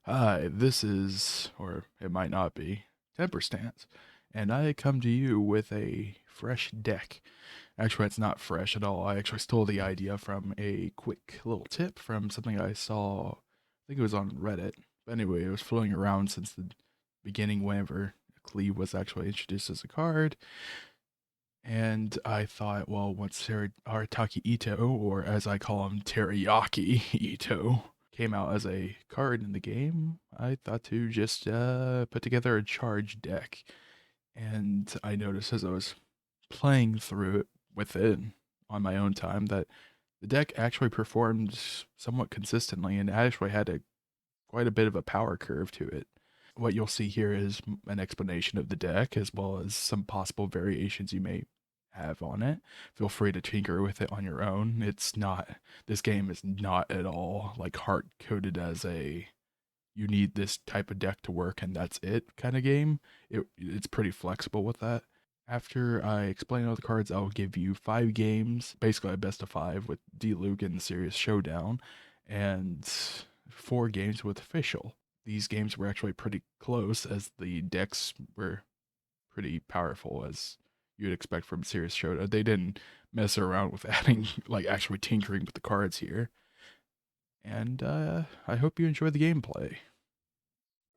Hi, this is, or it might not be, Temper Stance, and I come to you with a fresh deck. Actually, it's not fresh at all. I actually stole the idea from a quick little tip from something I saw, I think it was on Reddit. But anyway, it was floating around since the beginning whenever Cleve was actually introduced as a card. And I thought, well, once Arataki Itto, or as I call him, Teriyaki Itto, came out as a card in the game, I thought to just put together a charge deck. And I noticed as I was playing through it with it on my own time that the deck actually performed somewhat consistently and actually had quite a bit of a power curve to it. What you'll see here is an explanation of the deck as well as some possible variations you may have on it. Feel free to tinker with it on your own. This game is not at all like hard coded as a you need this type of deck to work and that's it kind of game. It's pretty flexible with that. After I explain all the cards, I'll give you 5 games, basically a best of 5 with D-Luke in the Serious Showdown, and 4 games with Official. These games were actually pretty close as the decks were pretty powerful as you'd expect from Serious Showdown. They didn't mess around with adding, like actually tinkering with the cards here. And I hope you enjoy the gameplay.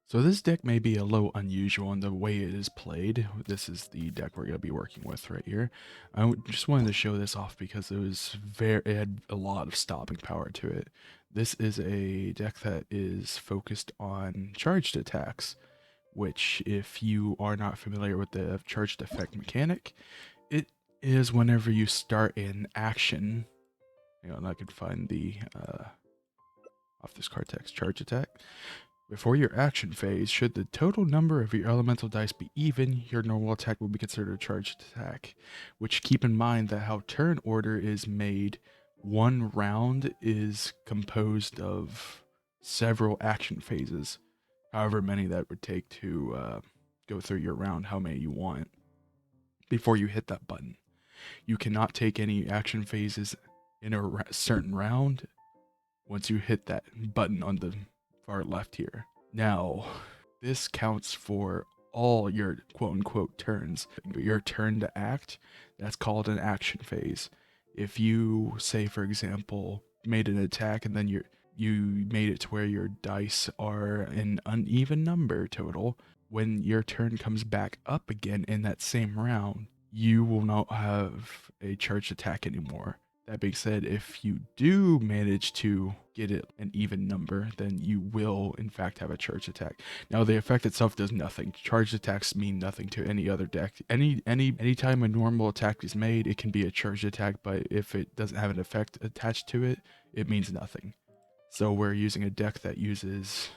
So this deck may be a little unusual in the way it is played. This is the deck we're going to be working with right here. Just wanted to show this off because it had a lot of stopping power to it. This is a deck that is focused on charged attacks, which if you are not familiar with the charged effect mechanic, it is whenever you start an action. Hang on, I can find the off this card text charge attack. Before your action phase, should the total number of your elemental dice be even, your normal attack will be considered a charged attack. Which keep in mind that how turn order is made, one round is composed of several action phases, however many that would take to go through your round, how many you want, before you hit that button. You cannot take any action phases in a certain round once you hit that button on the far left here. Now, this counts for all your quote unquote turns. Your turn to act, that's called an action phase. If you say, for example, made an attack and then you made it to where your dice are an uneven number total, when your turn comes back up again in that same round, you will not have a charged attack anymore. That being said, if you do manage to get it an even number, then you will in fact have a charge attack. Now the effect itself does nothing. Charged attacks mean nothing to any other deck. Anytime a normal attack is made, it can be a charged attack, but if it doesn't have an effect attached to it, it means nothing. So we're using a deck that uses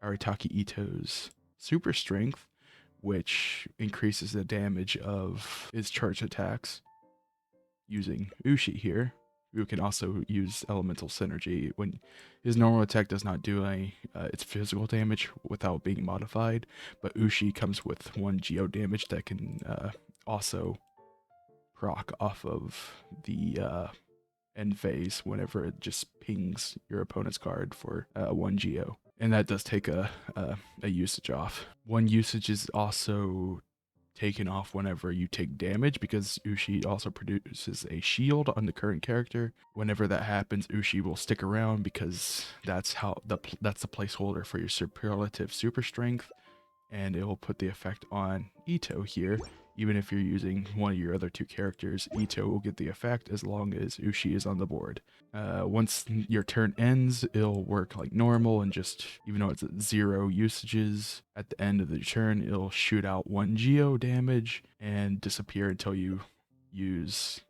Arataki Itto's super strength, which increases the damage of his charge attacks using Ushi here, who can also use elemental synergy when his normal attack does not do any its physical damage without being modified, but Ushi comes with 1 geo damage that can also proc off of the end phase whenever it just pings your opponent's card for 1 geo. And that does take a usage off. 1 usage is also taken off whenever you take damage because Ushi also produces a shield on the current character. Whenever that happens, Ushi will stick around because that's the placeholder for your superlative super strength, and it will put the effect on Itto here. Even if you're using one of your other 2 characters, Itto will get the effect as long as Ushi is on the board. Once your turn ends, it'll work like normal and just, even though it's at 0 usages, at the end of the turn, it'll shoot out 1 geo damage and disappear until you use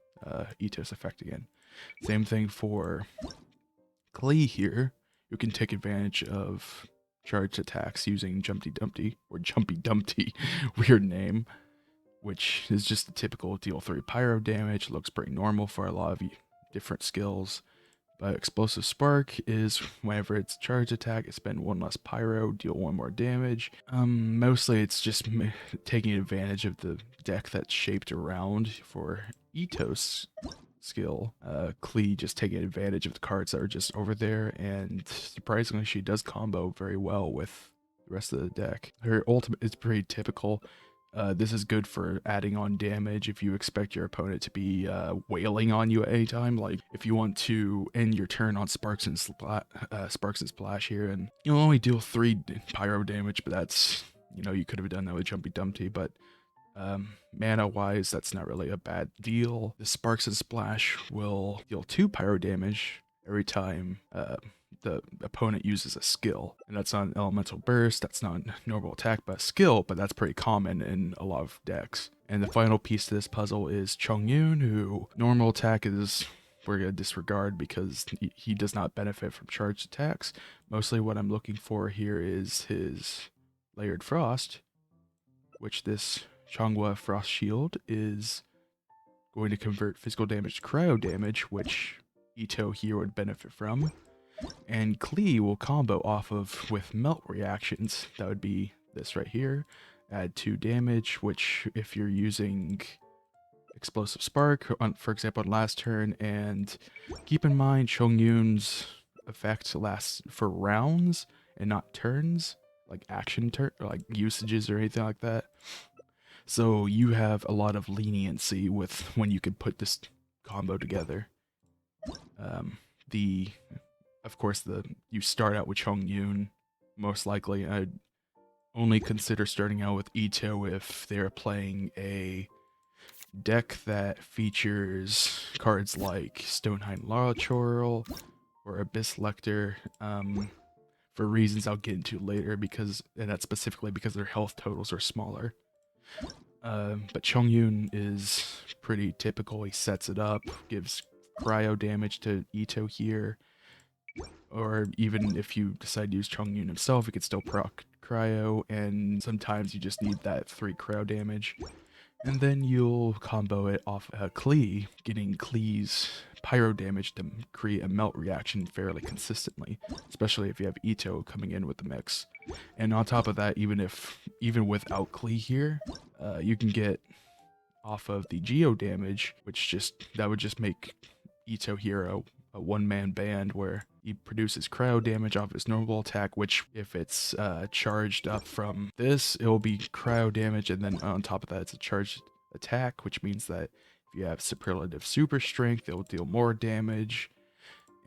Itto's effect again. Same thing for Klee here, who can take advantage of charged attacks using Jumpy Dumpty, or Jumpy Dumpty, weird name, which is just the typical deal 3 pyro damage. Looks pretty normal for a lot of different skills. But Explosive Spark is whenever it's charge attack, it spend 1 less pyro, deal 1 more damage. Mostly it's just taking advantage of the deck that's shaped around for Itto's skill. Klee just taking advantage of the cards that are just over there, and surprisingly, she does combo very well with the rest of the deck. Her ultimate is pretty typical. This is good for adding on damage if you expect your opponent to be wailing on you at any time. Like if you want to end your turn on Sparks and Splash here, and you'll only deal 3 pyro damage, but that's, you could have done that with Jumpy Dumpty, but mana wise, that's not really a bad deal. The Sparks and Splash will deal 2 pyro damage every time the opponent uses a skill, and that's not an elemental burst, that's not a normal attack, but a skill, but that's pretty common in a lot of decks. And the final piece to this puzzle is Chongyun, who normal attack is we're going to disregard because he does not benefit from charged attacks. Mostly what I'm looking for here is his Layered Frost, which this Changhua Frost Shield is going to convert physical damage to cryo damage, which Itto here would benefit from. And Klee will combo off of with melt reactions. That would be this right here. Add 2 damage, which if you're using Explosive Spark, for example, on last turn, and keep in mind Chongyun's effect lasts for rounds and not turns, like action turn, or like usages or anything like that. So you have a lot of leniency with when you can put this combo together. Of course, you start out with Chongyun, most likely. I'd only consider starting out with Itto if they're playing a deck that features cards like Stonehenge Larachorl or Abyss Lector, for reasons I'll get into later, and that's specifically because their health totals are smaller. But Chongyun is pretty typical. He sets it up, gives cryo damage to Itto here, or even if you decide to use Chongyun himself, he could still proc cryo, and sometimes you just need that 3 cryo damage. And then you'll combo it off Klee, getting Klee's pyro damage to create a melt reaction fairly consistently, especially if you have Itto coming in with the mix. And on top of that, even without Klee here, you can get off of the Geo damage, that would just make Itto here a one-man band where he produces cryo damage off his normal attack, which if it's charged up from this, it will be cryo damage, and then on top of that, it's a charged attack, which means that if you have superlative super strength, it will deal more damage.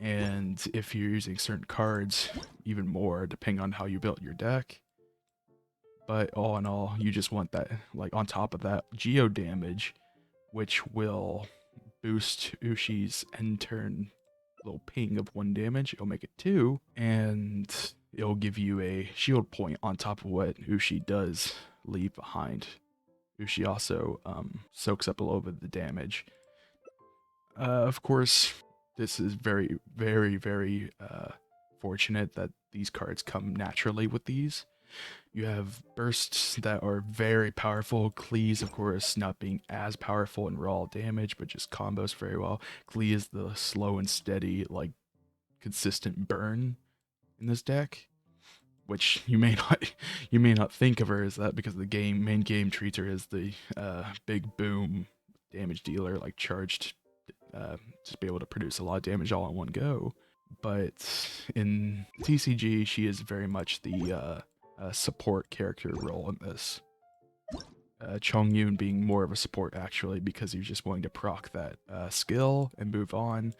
And if you're using certain cards, even more, depending on how you built your deck. But all in all, you just want that, like on top of that, Geo damage, which will boost Ushi's end turn little ping of 1 damage. It'll make it 2, and it'll give you a shield point on top of what Ushi does leave behind. Ushi also soaks up a little bit of the damage. Of course, this is very, very, very fortunate that these cards come naturally with these. You have bursts that are very powerful. Klee's, of course, not being as powerful in raw damage, but just combos very well. Klee is the slow and steady, like, consistent burn in this deck, which you may not think of her as that because the main game treats her as the big boom damage dealer, like charged, just be able to produce a lot of damage all in one go. But in TCG, she is very much the support character role in this. Chongyun being more of a support actually, because you're just willing to proc that skill and move on.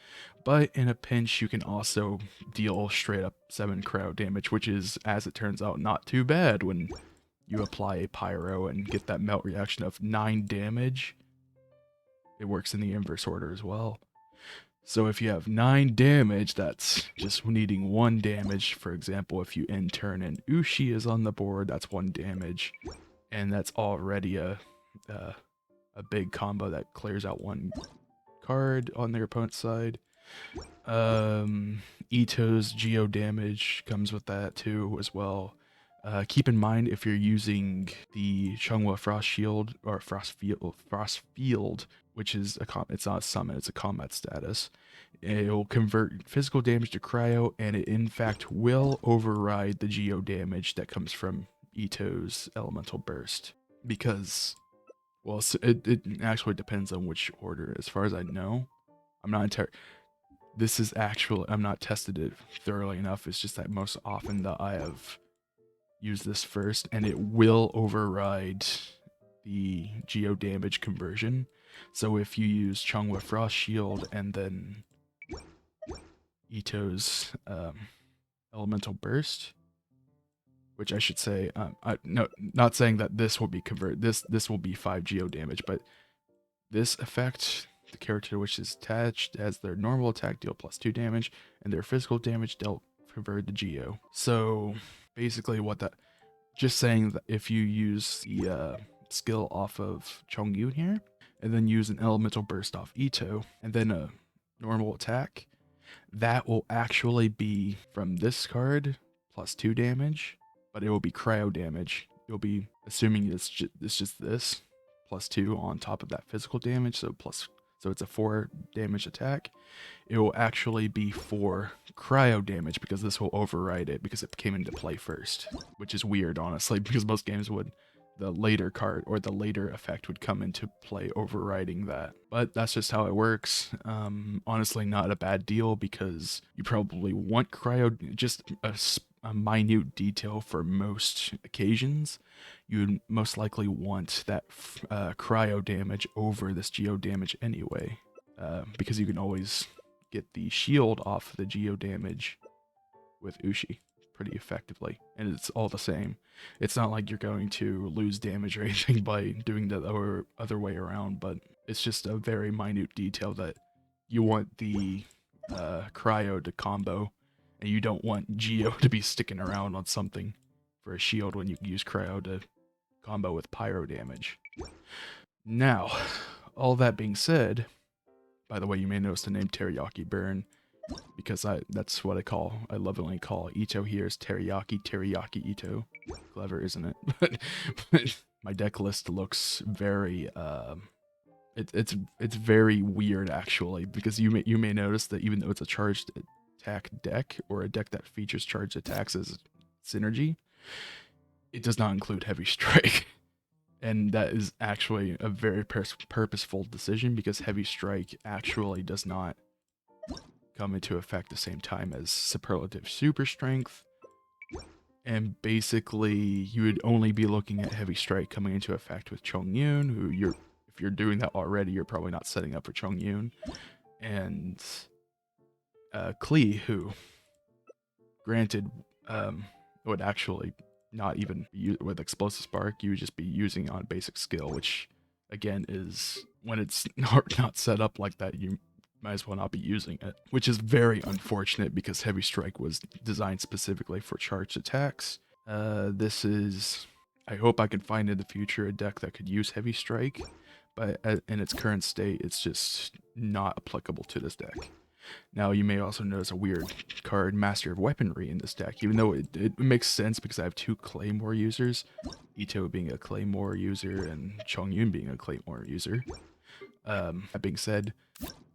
But in a pinch, you can also deal straight up 7 cryo damage, which is, as it turns out, not too bad when you apply a pyro and get that melt reaction of 9 damage. It works in the inverse order as well. So if you have 9 damage, that's just needing 1 damage. For example, if you end turn and Ushi is on the board, that's 1 damage. And that's already a big combo that clears out 1 card on their opponent's side. Itto's Geo damage comes with that too as well. Keep in mind, if you're using the Changhua Frost Shield or Frost Field, which is it's not a summon, it's a combat status, it will convert physical damage to cryo, and it in fact will override the Geo damage that comes from Itto's Elemental Burst. Because, well, it actually depends on which order, as far as I know. I'm not entire. This is actually, I'm not tested it thoroughly enough. It's just that most often that I have used this first, and it will override the geo damage conversion. So if you use Chungwa Frost Shield and then Itto's Elemental Burst, which I should say, no, not saying that this will be converted. This will be 5 geo damage, but this effect, the character which is attached as their normal attack deal +2 damage, and their physical damage dealt convert to geo. So basically, what that, just saying that if you use the skill off of Chongyun here, and then use an elemental burst off Itto, and then a normal attack, that will actually be from this card +2 damage, but it will be cryo damage. You'll be assuming it's just this +2 on top of that physical damage, so it's a 4 damage attack. It will actually be 4 cryo damage because this will override it because it came into play first, which is weird, honestly, because most games would, the later card or the later effect would come into play overriding that. But that's just how it works. Honestly, not a bad deal because you probably want cryo, just a minute detail for most occasions. You'd most likely want that cryo damage over this geo damage anyway, because you can always get the shield off the geo damage with Ushi pretty effectively, and it's all the same. It's not like you're going to lose damage or anything by doing the other way around, but it's just a very minute detail that you want the cryo to combo, and you don't want Geo to be sticking around on something for a shield when you can use cryo to combo with pyro damage. Now, all that being said, by the way, you may notice the name Teriyaki Burn, because that's what I lovingly call Itto here is Teriyaki Itto. Clever, isn't it? but my deck list looks very it's very weird actually, because you may notice that even though it's a charged attack deck or a deck that features charged attacks as synergy, it does not include heavy strike. And that is actually a very purposeful decision because heavy strike actually does not come into effect the same time as superlative super strength, and basically you would only be looking at heavy strike coming into effect with Chongyun, who if you're doing that already, you're probably not setting up for Chongyun, and Klee, who granted would actually not even use with explosive spark. You would just be using on basic skill, which again is when it's not set up like that, you might as well not be using it, which is very unfortunate because heavy strike was designed specifically for charged attacks. This is, I hope I can find in the future a deck that could use heavy strike, but in its current state, it's just not applicable to this deck. Now, you may also notice a weird card, Master of Weaponry, in this deck, even though it makes sense because I have 2 Claymore users, Itto being a Claymore user and Chongyun being a Claymore user. That being said,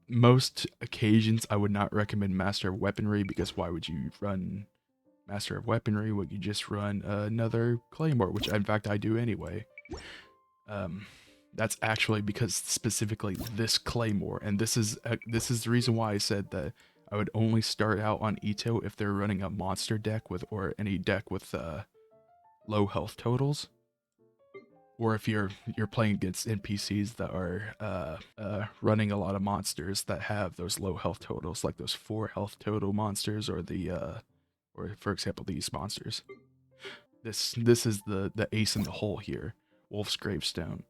most occasions I would not recommend Master of Weaponry because why would you run Master of Weaponry? Would you just run another Claymore, which in fact I do anyway. That's actually because specifically this Claymore, and this is the reason why I said that I would only start out on Itto if they're running a monster deck with, or any deck with low health totals, or if you're playing against NPCs that are running a lot of monsters that have those low health totals, like those 4 health total monsters, or the or for example these monsters. This is the ace in the hole here, Wolf's Gravestone.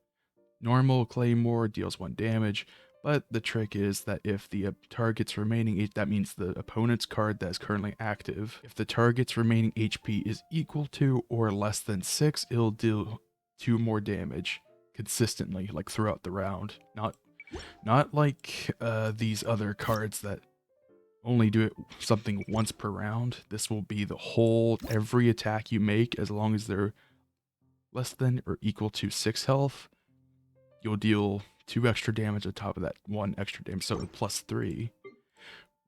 Normal Claymore deals 1 damage, but the trick is that if the target's remaining, that means the opponent's card that is currently active, if the target's remaining HP is equal to or less than 6, it'll deal 2 more damage consistently, like throughout the round. Not like these other cards that only do it something once per round. This will be the whole, every attack you make, as long as they're less than or equal to 6 health, you'll deal 2 extra damage on top of that 1 extra damage, so +3,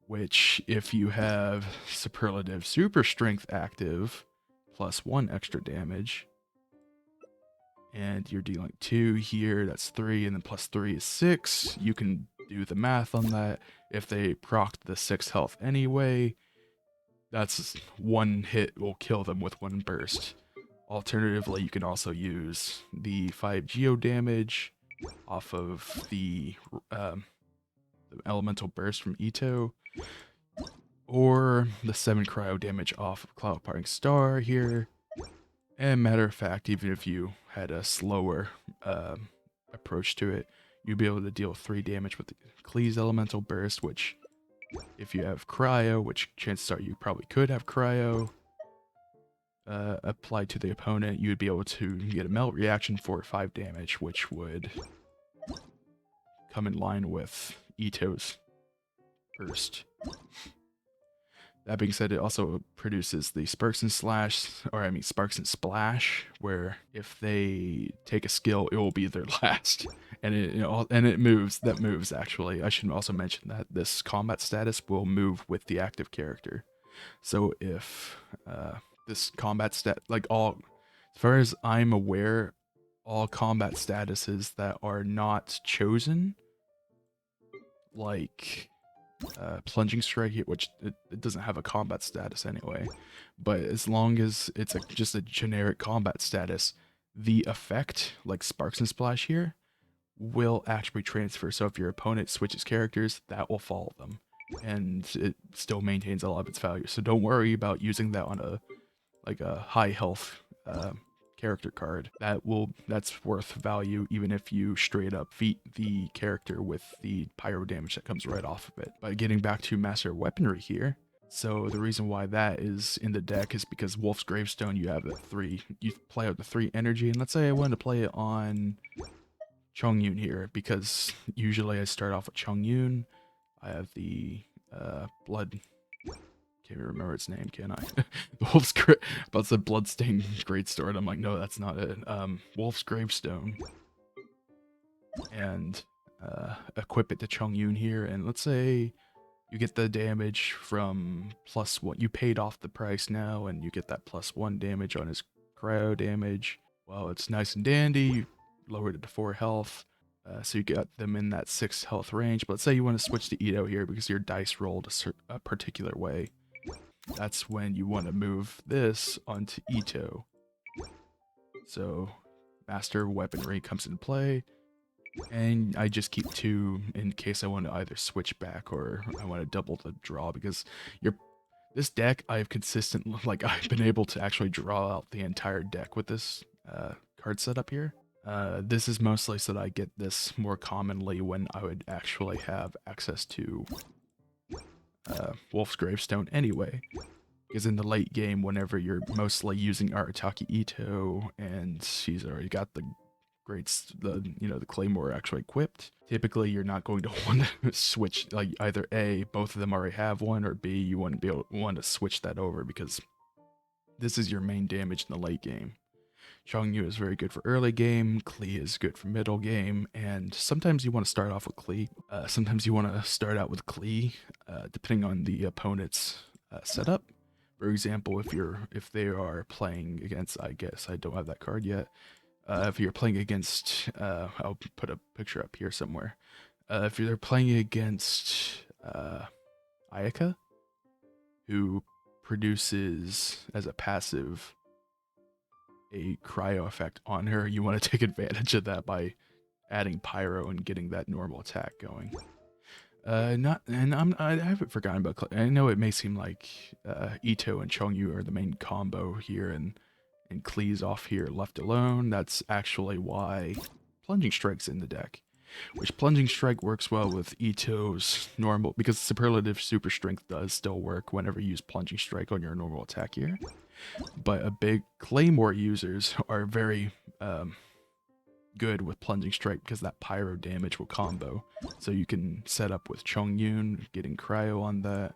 which if you have superlative super strength active, +1 extra damage, and you're dealing 2 here, that's 3, and then +3 is 6, you can do the math on that. If they proc the 6 health anyway, that's one hit will kill them with one burst. Alternatively, you can also use the 5 geo damage off of the elemental burst from Itto, or the 7 cryo damage off of Cloud Parting Star here. And matter of fact, even if you had a slower approach to it, you'd be able to deal 3 damage with the Klee's elemental burst, which if you have cryo, which chances are you probably could have cryo applied to the opponent, you would be able to get a melt reaction for 5 damage, which would come in line with Itto's burst. That being said, it also produces the Sparks and Splash, where if they take a skill, it will be their last, and it moves. That moves actually. I should also mention that this combat status will move with the active character. So if this combat stat, as far as I'm aware, all combat statuses that are not chosen, like plunging strike, which it doesn't have a combat status anyway, but as long as it's just a generic combat status, the effect, like Sparks and Splash here, will actually transfer. So if your opponent switches characters, that will follow them, and it still maintains a lot of its value. So don't worry about using that on a high health character card. That's worth value even if you straight up feat the character with the pyro damage that comes right off of it. But getting back to Master Weaponry here, so the reason why that is in the deck is because Wolf's Gravestone, you play out the 3 energy, and let's say I wanted to play it on Chongyun here, because usually I start off with Chongyun. I have the blood. Can't even remember its name, can I? The Wolf's about the Bloodstained Greatsword. I'm like, no, that's not it. Wolf's Gravestone, and equip it to Chongyun here. And let's say you get the damage from +1. You paid off the price now, and you get that +1 damage on his cryo damage. Well, it's nice and dandy. You lowered it to 4 health. So you got them in that 6 health range. But let's say you want to switch to Itto here because your dice rolled a particular way. That's when you want to move this onto Itto. So Master Weaponry comes into play, and I just keep 2 in case I want to either switch back or I want to double the draw, because this deck I've been able to actually draw out the entire deck with this card setup here. This is mostly so that I get this more commonly when I would actually have access to Wolf's Gravestone anyway, because in the late game, whenever you're mostly using Arataki Itto and she's already got the Claymore actually equipped, typically you're not going to want to switch, like either A, both of them already have one, or B, you want to switch that over, because this is your main damage in the late game. Chongyun is very good for early game, Klee is good for middle game, and sometimes you want to start off with Klee. Sometimes you want to start out with Klee, depending on the opponent's setup. For example, if they are playing against, I guess I don't have that card yet. If you're playing against, I'll put a picture up here somewhere. If they're playing against Ayaka, who produces as a passive a cryo effect on her, you want to take advantage of that by adding pyro and getting that normal attack going. I haven't forgotten about. I know it may seem like Itto and Chongyun are the main combo here, and Klee's off here left alone. That's actually why Plunging Strike's in the deck. Which Plunging Strike works well with Itto's normal, because Superlative Super Strength does still work whenever you use Plunging Strike on your normal attack here. But a big Claymore users are very good with Plunging Strike, because that pyro damage will combo. So you can set up with Chongyun, getting cryo on that,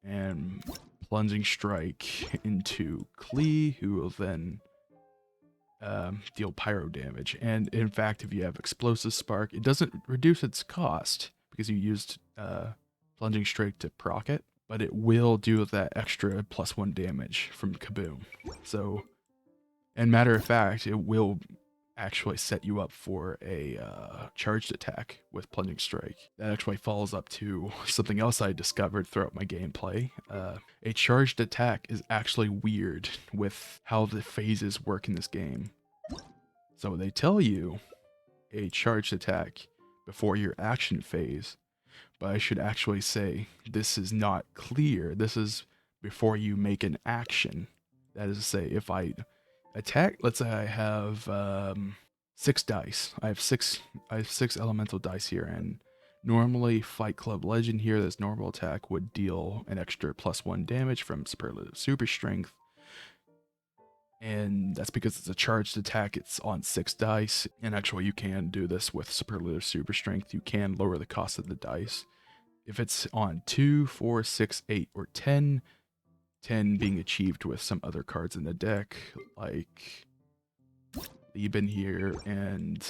and Plunging Strike into Klee, who will then deal pyro damage. And in fact, if you have Explosive Spark, it doesn't reduce its cost because you used Plunging Strike to proc it, but it will do that extra +1 damage from Kaboom. So, and matter of fact, it will actually set you up for a charged attack with Plunging Strike. That actually follows up to something else I discovered throughout my gameplay. A charged attack is actually weird with how the phases work in this game. So they tell you a charged attack before your action phase, but I should actually say this is not clear. This is before you make an action. That is to say, if I attack, let's say I have 6 dice. I have six elemental dice here, and normally Fight Club Legend here, this normal attack would deal an extra +1 damage from Superlative Super Strength. And that's because it's a charged attack, it's on 6 dice. And actually, you can do this with Superlative Super Strength. You can lower the cost of the dice. If it's on 2, 4, 6, 8, or 10, 10 being achieved with some other cards in the deck, like Lieben here and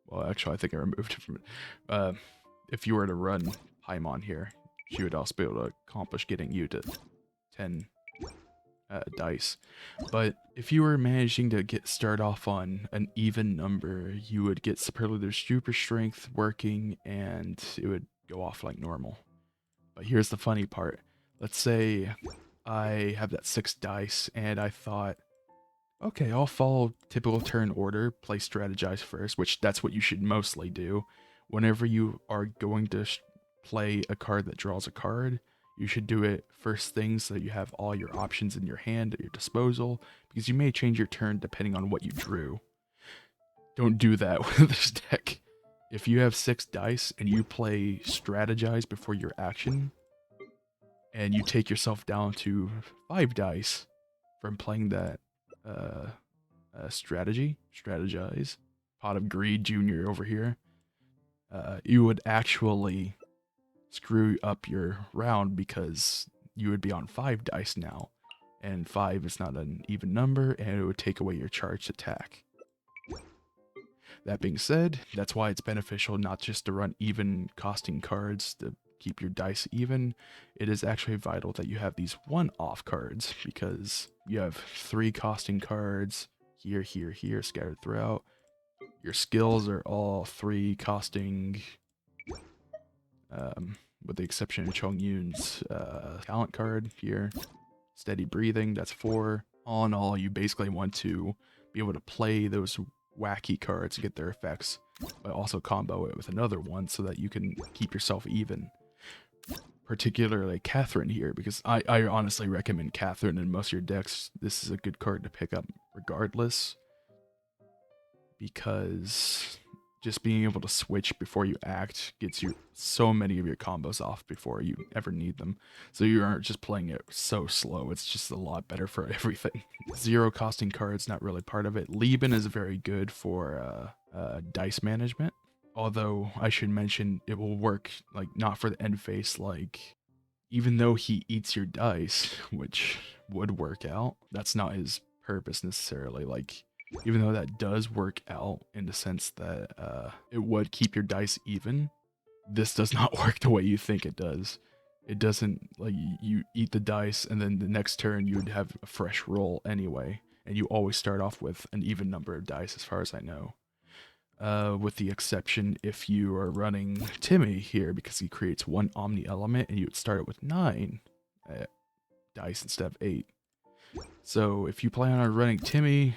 well, actually, I think I removed it from it. If you were to run Paimon here, she would also be able to accomplish getting you to 10 dice. But if you were managing to start off on an even number, you would get Superlative Super Strength working, and it would go off like normal. But here's the funny part. Let's say I have that 6 dice, and I thought, okay, I'll follow typical turn order, play strategize first, which that's what you should mostly do. Whenever you are going to play a card that draws a card, you should do it first thing so that you have all your options in your hand at your disposal, because you may change your turn depending on what you drew. Don't do that with this deck. If you have 6 dice and you play strategize before your action, and you take yourself down to 5 dice from playing that strategize, Pot of Greed Junior over here, you would actually screw up your round because you would be on 5 dice now, and 5 is not an even number, and it would take away your charged attack. That being said, that's why it's beneficial not just to run even costing cards to keep your dice even. It is actually vital that you have these one-off cards, because you have 3 costing cards here, here, here, scattered throughout. Your skills are all 3 costing, with the exception of Chong Yun's talent card here. Steady Breathing, that's 4. All in all, you basically want to be able to play those wacky cards and get their effects, but also combo it with another one so that you can keep yourself even. Particularly Catherine here, because I honestly recommend Catherine in most of your decks. This is a good card to pick up regardless, because just being able to switch before you act gets you so many of your combos off before you ever need them. So you aren't just playing it so slow, it's just a lot better for everything. 0 costing cards, not really part of it. Lieben is very good for dice management. Although I should mention it will work like not for the end phase, like even though he eats your dice, which would work out, that's not his purpose necessarily. Like, even though that does work out in the sense that it would keep your dice even, this does not work the way you think it does. It doesn't, like, you eat the dice and then the next turn you would have a fresh roll anyway, and you always start off with an even number of dice as far as I know. With the exception if you are running Timmy here, because he creates 1 Omni element and you would start it with 9 dice instead of 8. So if you plan on running Timmy,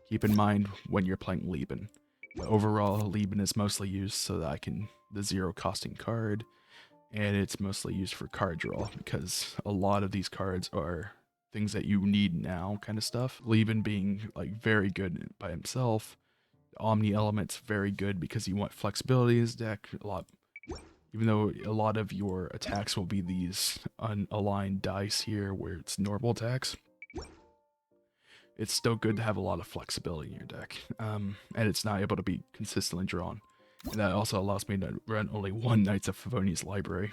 keep in mind when you're playing Lieben. But overall, Lieben is mostly used so that the 0 costing card, and it's mostly used for card draw, because a lot of these cards are things that you need now kind of stuff. Lieben being like very good by himself. Omni element's very good because you want flexibility in his deck a lot. Even though a lot of your attacks will be these unaligned dice here where it's normal attacks, it's still good to have a lot of flexibility in your deck. And it's not able to be consistently drawn. And that also allows me to run only 1 Knights of Favonius library,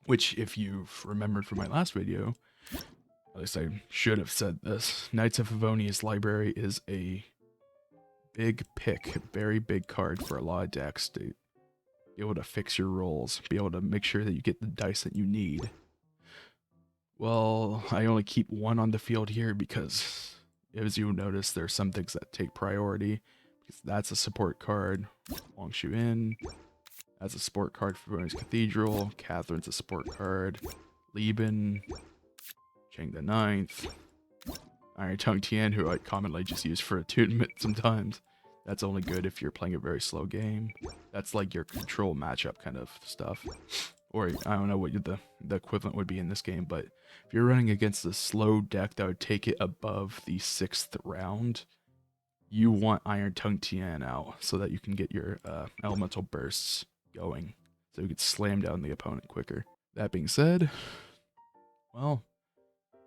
which, if you've remembered from my last video, at least I should have said this, Knights of Favonius library is a big pick, very big card for a lot of decks to be able to fix your rolls, be able to make sure that you get the dice that you need. Well, I only keep one on the field here because, as you notice, there's some things that take priority. Because that's a support card. Wong Shu In. That's a support card for Bonus Cathedral. Catherine's a support card. Lieben. Cheng the Ninth. Iron Tongue Tian, who I commonly just use for attunement sometimes. That's only good if you're playing a very slow game. That's like your control matchup kind of stuff. Or I don't know what the equivalent would be in this game, but if you're running against a slow deck that would take it above the 6th round, you want Iron Tongue Tian out so that you can get your elemental bursts going, so you can slam down the opponent quicker. That being said, well,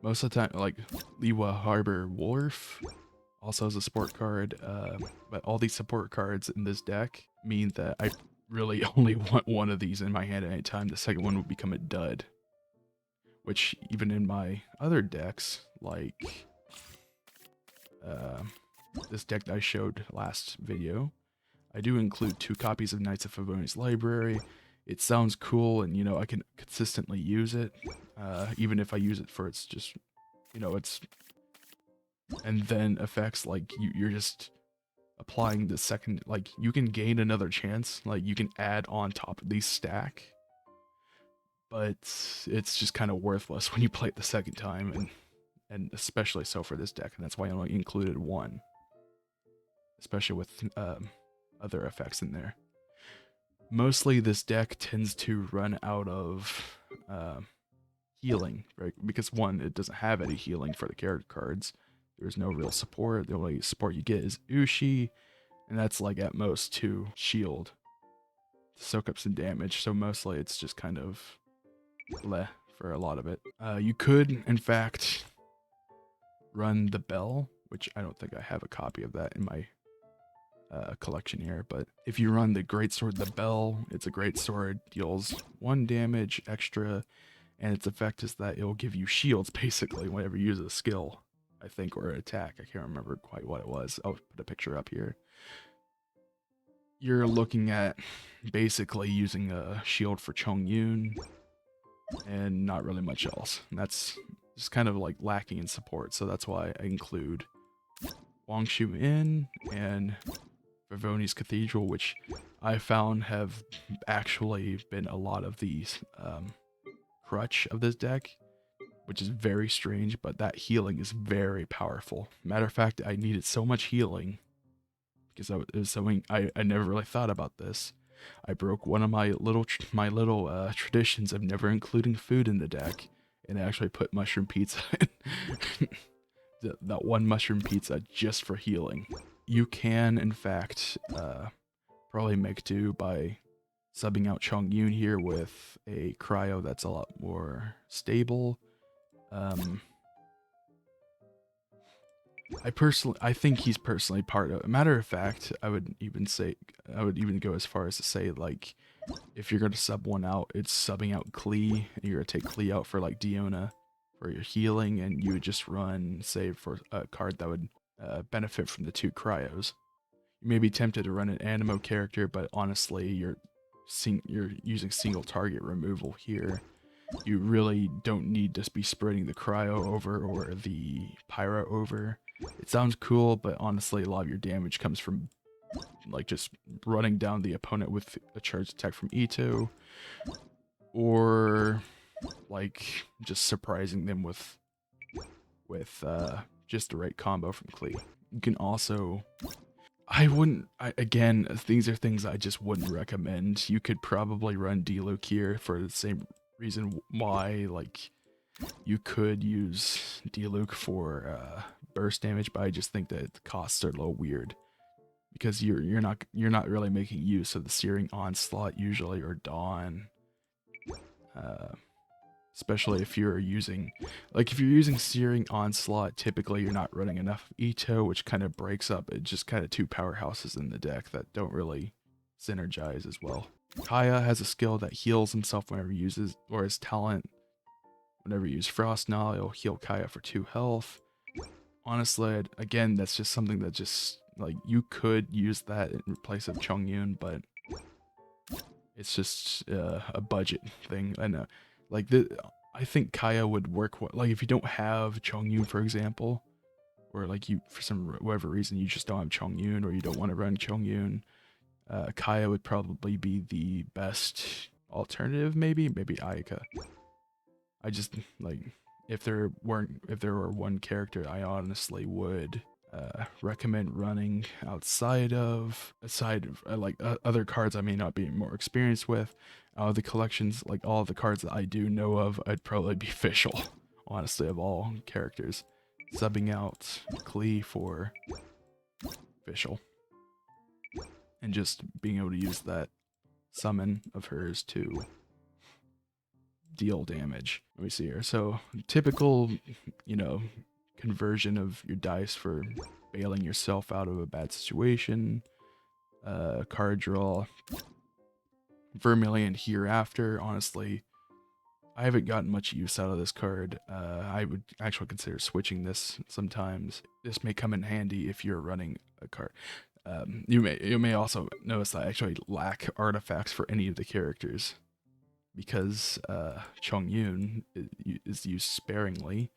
most of the time, like Liwa Harbor Wharf also has a support card, but all these support cards in this deck mean that I really only want one of these in my hand at any time. The second one would become a dud, which even in my other decks, like this deck that I showed last video, I do include 2 copies of Knights of Favonius Library. It sounds cool, and I can consistently use it, even if I use it for its just, it's, and then effects like you're just applying the second, like you can gain another chance, like you can add on top of these stack, but it's just kind of worthless when you play it the second time, and especially so for this deck, and that's why I only included one, especially with other effects in there. Mostly this deck tends to run out of healing, right? Because one, it doesn't have any healing for the character cards. There's no real support. The only support you get is Ushi, and that's like at most 2 shield to soak up some damage. So mostly it's just kind of bleh for a lot of it. You could, in fact, run the Bell, which I don't think I have a copy of that in my collection here, but if you run the Greatsword the Bell, it's a great sword, deals 1 damage extra, and its effect is that it'll give you shields basically whenever you use a skill, I think, or an attack. I can't remember quite what it was. I'll put a picture up here. You're looking at basically using a shield for Chongyun and not really much else. And that's just kind of like lacking in support, so that's why I include Wong Shu In and Favonius Cathedral, which I found have actually been a lot of the crutch of this deck, which is very strange, but that healing is very powerful. Matter of fact, I needed so much healing because it was something I never really thought about this. I broke one of my little traditions of never including food in the deck, and I actually put mushroom pizza in. That one mushroom pizza just for healing. You can, in fact, probably make do by subbing out Chongyun here with a cryo that's a lot more stable. I think he's personally part of it. Matter of fact, I would even go as far as to say, like, if you're gonna sub one out, it's subbing out Klee, and you're gonna take Klee out for like Diona for your healing, and you would just run save for a card that would benefit from the 2 cryos. You may be tempted to run an Animo character, but honestly, you're using single target removal here. You really don't need to be spreading the cryo over or the pyro over. It sounds cool, but honestly, a lot of your damage comes from like just running down the opponent with a charged attack from Itto, or like just surprising them with just the right combo from Klee. You can also, again, these are things I just wouldn't recommend. You could probably run Diluc here for the same reason why, like, you could use Diluc for burst damage, but I just think that the costs are a little weird because you're not really making use of the Searing Onslaught usually, or Dawn. Especially if you're using Searing Onslaught, typically you're not running enough Itto, which kind of breaks up. It's just kind of 2 powerhouses in the deck that don't really synergize as well. Kaya has a skill that heals himself whenever he uses, or his talent, whenever you use Frost Knot, it'll heal Kaya for 2 health. Honestly, again, that's just something that just, like, you could use that in place of Chongyun, but it's just a budget thing. I know. Like, I think Kaya would work well. Like, if you don't have Chongyun, for example, or like you, for some whatever reason, you just don't have Chongyun or you don't want to run Chongyun, Kaya would probably be the best alternative, maybe Ayaka. I just, like, if there were one character I honestly would recommend running aside of other cards I may not be more experienced with. The collections, like all the cards that I do know of, I'd probably be Fischl, honestly, of all characters. Subbing out Klee for Fischl. And just being able to use that summon of hers to deal damage. Let me see here. So, typical, you know, conversion of your dice for bailing yourself out of a bad situation. Card draw. Vermilion Hereafter. Honestly, I haven't gotten much use out of this card. I would actually consider switching this sometimes. This may come in handy if you're running a card. You may also notice that I actually lack artifacts for any of the characters because Chongyun is used sparingly.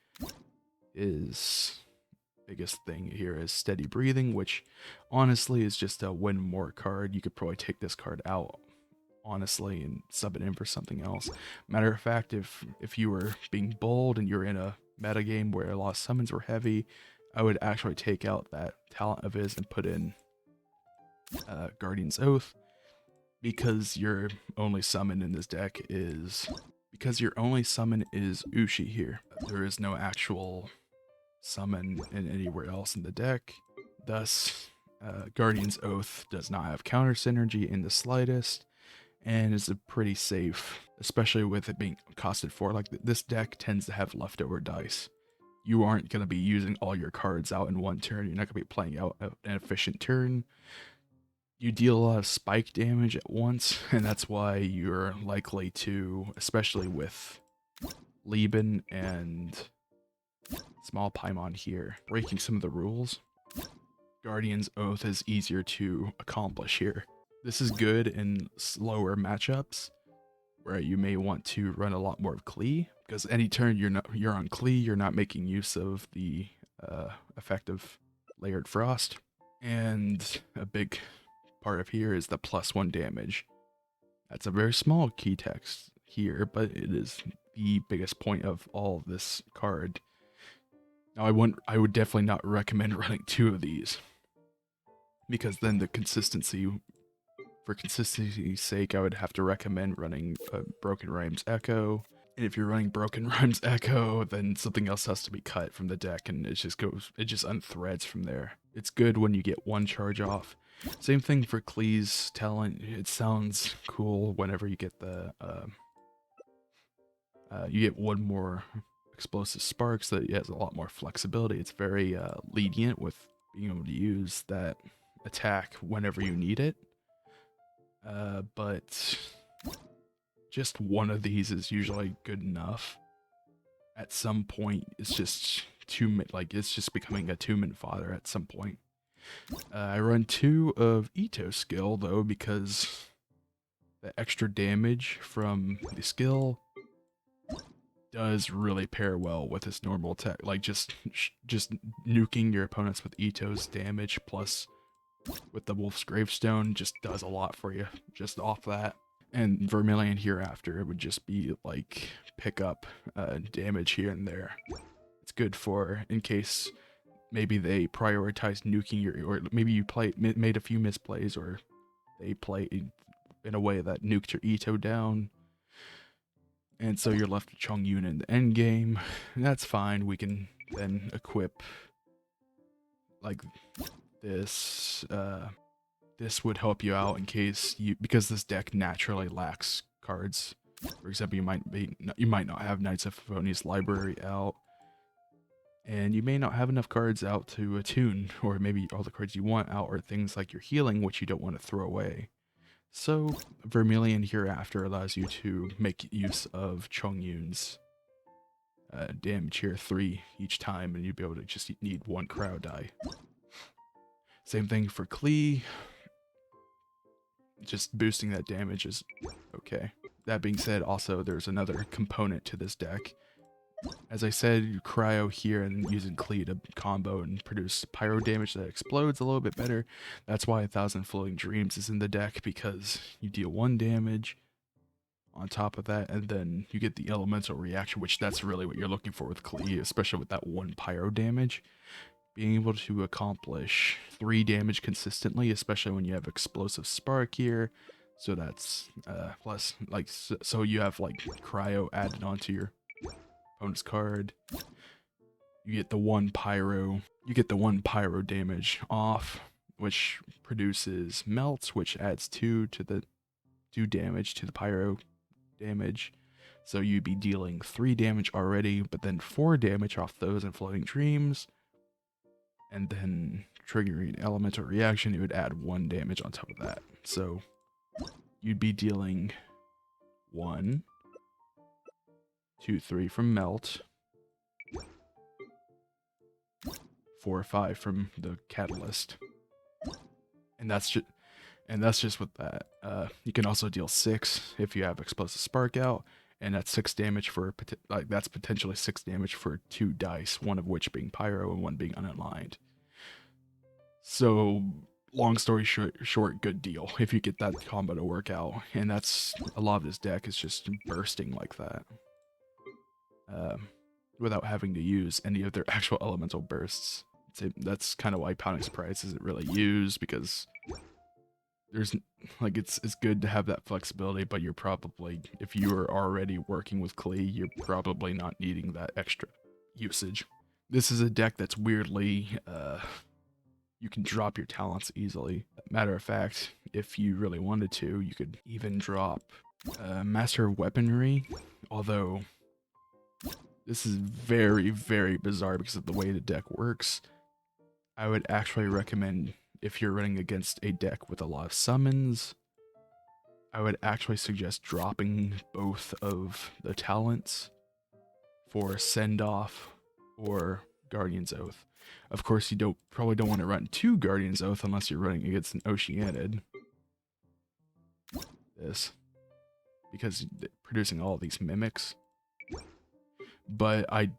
His biggest thing here is steady breathing, which honestly is just a win more card. You could probably take this card out honestly and sub it in for something else. Matter of fact, if you were being bold and you're in a meta game where a lot of summons were heavy, I would actually take out that talent of his and put in Guardian's Oath, because your only summon in this deck is Ushi here. There is no actual summon in anywhere else in the deck. Thus, Guardian's Oath does not have counter synergy in the slightest, and is a pretty safe, especially with it being costed 4. Like, this deck tends to have leftover dice. You aren't going to be using all your cards out in one turn. You're not going to be playing out an efficient turn. You deal a lot of spike damage at once, and that's why you're likely to, especially with Lieben and Small Paimon here, breaking some of the rules. Guardian's Oath is easier to accomplish here. This is good in slower matchups, where you may want to run a lot more of Klee, because any turn you're on Klee, you're not making use of the effect of Layered Frost. And a big part of here is the +1 damage. That's a very small key text here, but it is the biggest point of all of this card. Now, I would definitely not recommend running 2 of these, because then for consistency's sake, I would have to recommend running Broken Rhymes Echo. And if you're running Broken Rhymes Echo, then something else has to be cut from the deck, and it just unthreads from there. It's good when you get 1 charge off. Same thing for Klee's talent. It sounds cool whenever you get you get 1 more explosive sparks. That has a lot more flexibility. It's very lenient with being able to use that attack whenever you need it. But just 1 of these is usually good enough. At some point, it's just it's just becoming a 2-min fodder at some point. I run 2 of Itto skill though, because the extra damage from the skill does really pair well with his normal attack. Like, just nuking your opponents with Itto's damage plus with the Wolf's Gravestone just does a lot for you just off that. And Vermilion Hereafter, it would just be like pick up damage here and there. It's good for in case maybe they prioritize nuking or maybe you made a few misplays, or they played in a way that nuked your Itto down, and so you're left with Chongyun in the end game. And that's fine. We can then equip like this. This would help you out in case because this deck naturally lacks cards. For example, you might not have Knights of Favonius Library out, and you may not have enough cards out to attune, or maybe all the cards you want out are things like your healing, which you don't want to throw away. So Vermilion Hereafter allows you to make use of Chongyun's damage here 3 each time, and you'd be able to just need 1 crowd die. Same thing for Klee. Just boosting that damage is okay. that being said, also there's another component to this deck. As I said, you cryo here and using Klee to combo and produce pyro damage that explodes a little bit better. That's why 1,000 Floating Dreams is in the deck, because you deal 1 damage on top of that, and then you get the elemental reaction, which that's really what you're looking for with Klee, especially with that 1 pyro damage. Being able to accomplish 3 damage consistently, especially when you have explosive spark here. So that's plus, like, so you have like cryo added onto your opponent's card. You get the 1 pyro. You get the 1 pyro damage off, which produces melts, which adds 2 to the 2 damage to the pyro damage. So you'd be dealing 3 damage already, but then 4 damage off those and Floating Dreams. And then triggering elemental reaction, it would add 1 damage on top of that. So you'd be dealing 1, 2, 3 from melt, 4 or 5 from the catalyst, and that's just with that. You can also deal 6 if you have explosive spark out, and that's 6 damage for that's potentially 6 damage for 2 dice, one of which being pyro and one being unaligned. So long story short, good deal if you get that combo to work out, and that's a lot of this deck is just bursting like that. Without having to use any of their actual elemental bursts. That's kind of why Pounding Surprise isn't really used, because there's like it's good to have that flexibility, but you're probably, if you are already working with Klee, you're probably not needing that extra usage. This is a deck that's weirdly you can drop your talents easily. Matter of fact, if you really wanted to, you could even drop Master of Weaponry, although this is very, very bizarre because of the way the deck works. I would actually recommend, if you're running against a deck with a lot of summons, I would actually suggest dropping both of the talents for Send Off or Guardian's Oath. Of course, you probably don't want to run 2 Guardian's Oath unless you're running against an Oceanid. This. Because producing all these mimics. But I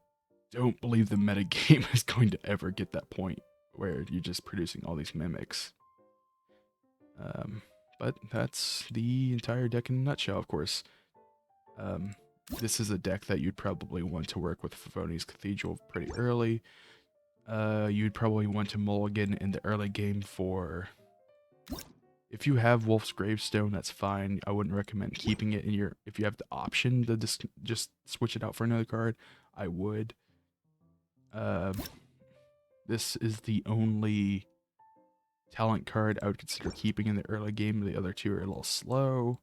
don't believe the metagame is going to ever get that point where you're just producing all these mimics. But that's the entire deck in a nutshell, of course. This is a deck that you'd probably want to work with Favoni's Cathedral pretty early. You'd probably want to mulligan in the early game for... If you have Wolf's Gravestone, that's fine. I wouldn't recommend keeping it in your... If you have the option to just switch it out for another card, I would. This is the only talent card I would consider keeping in the early game. The other 2 are a little slow.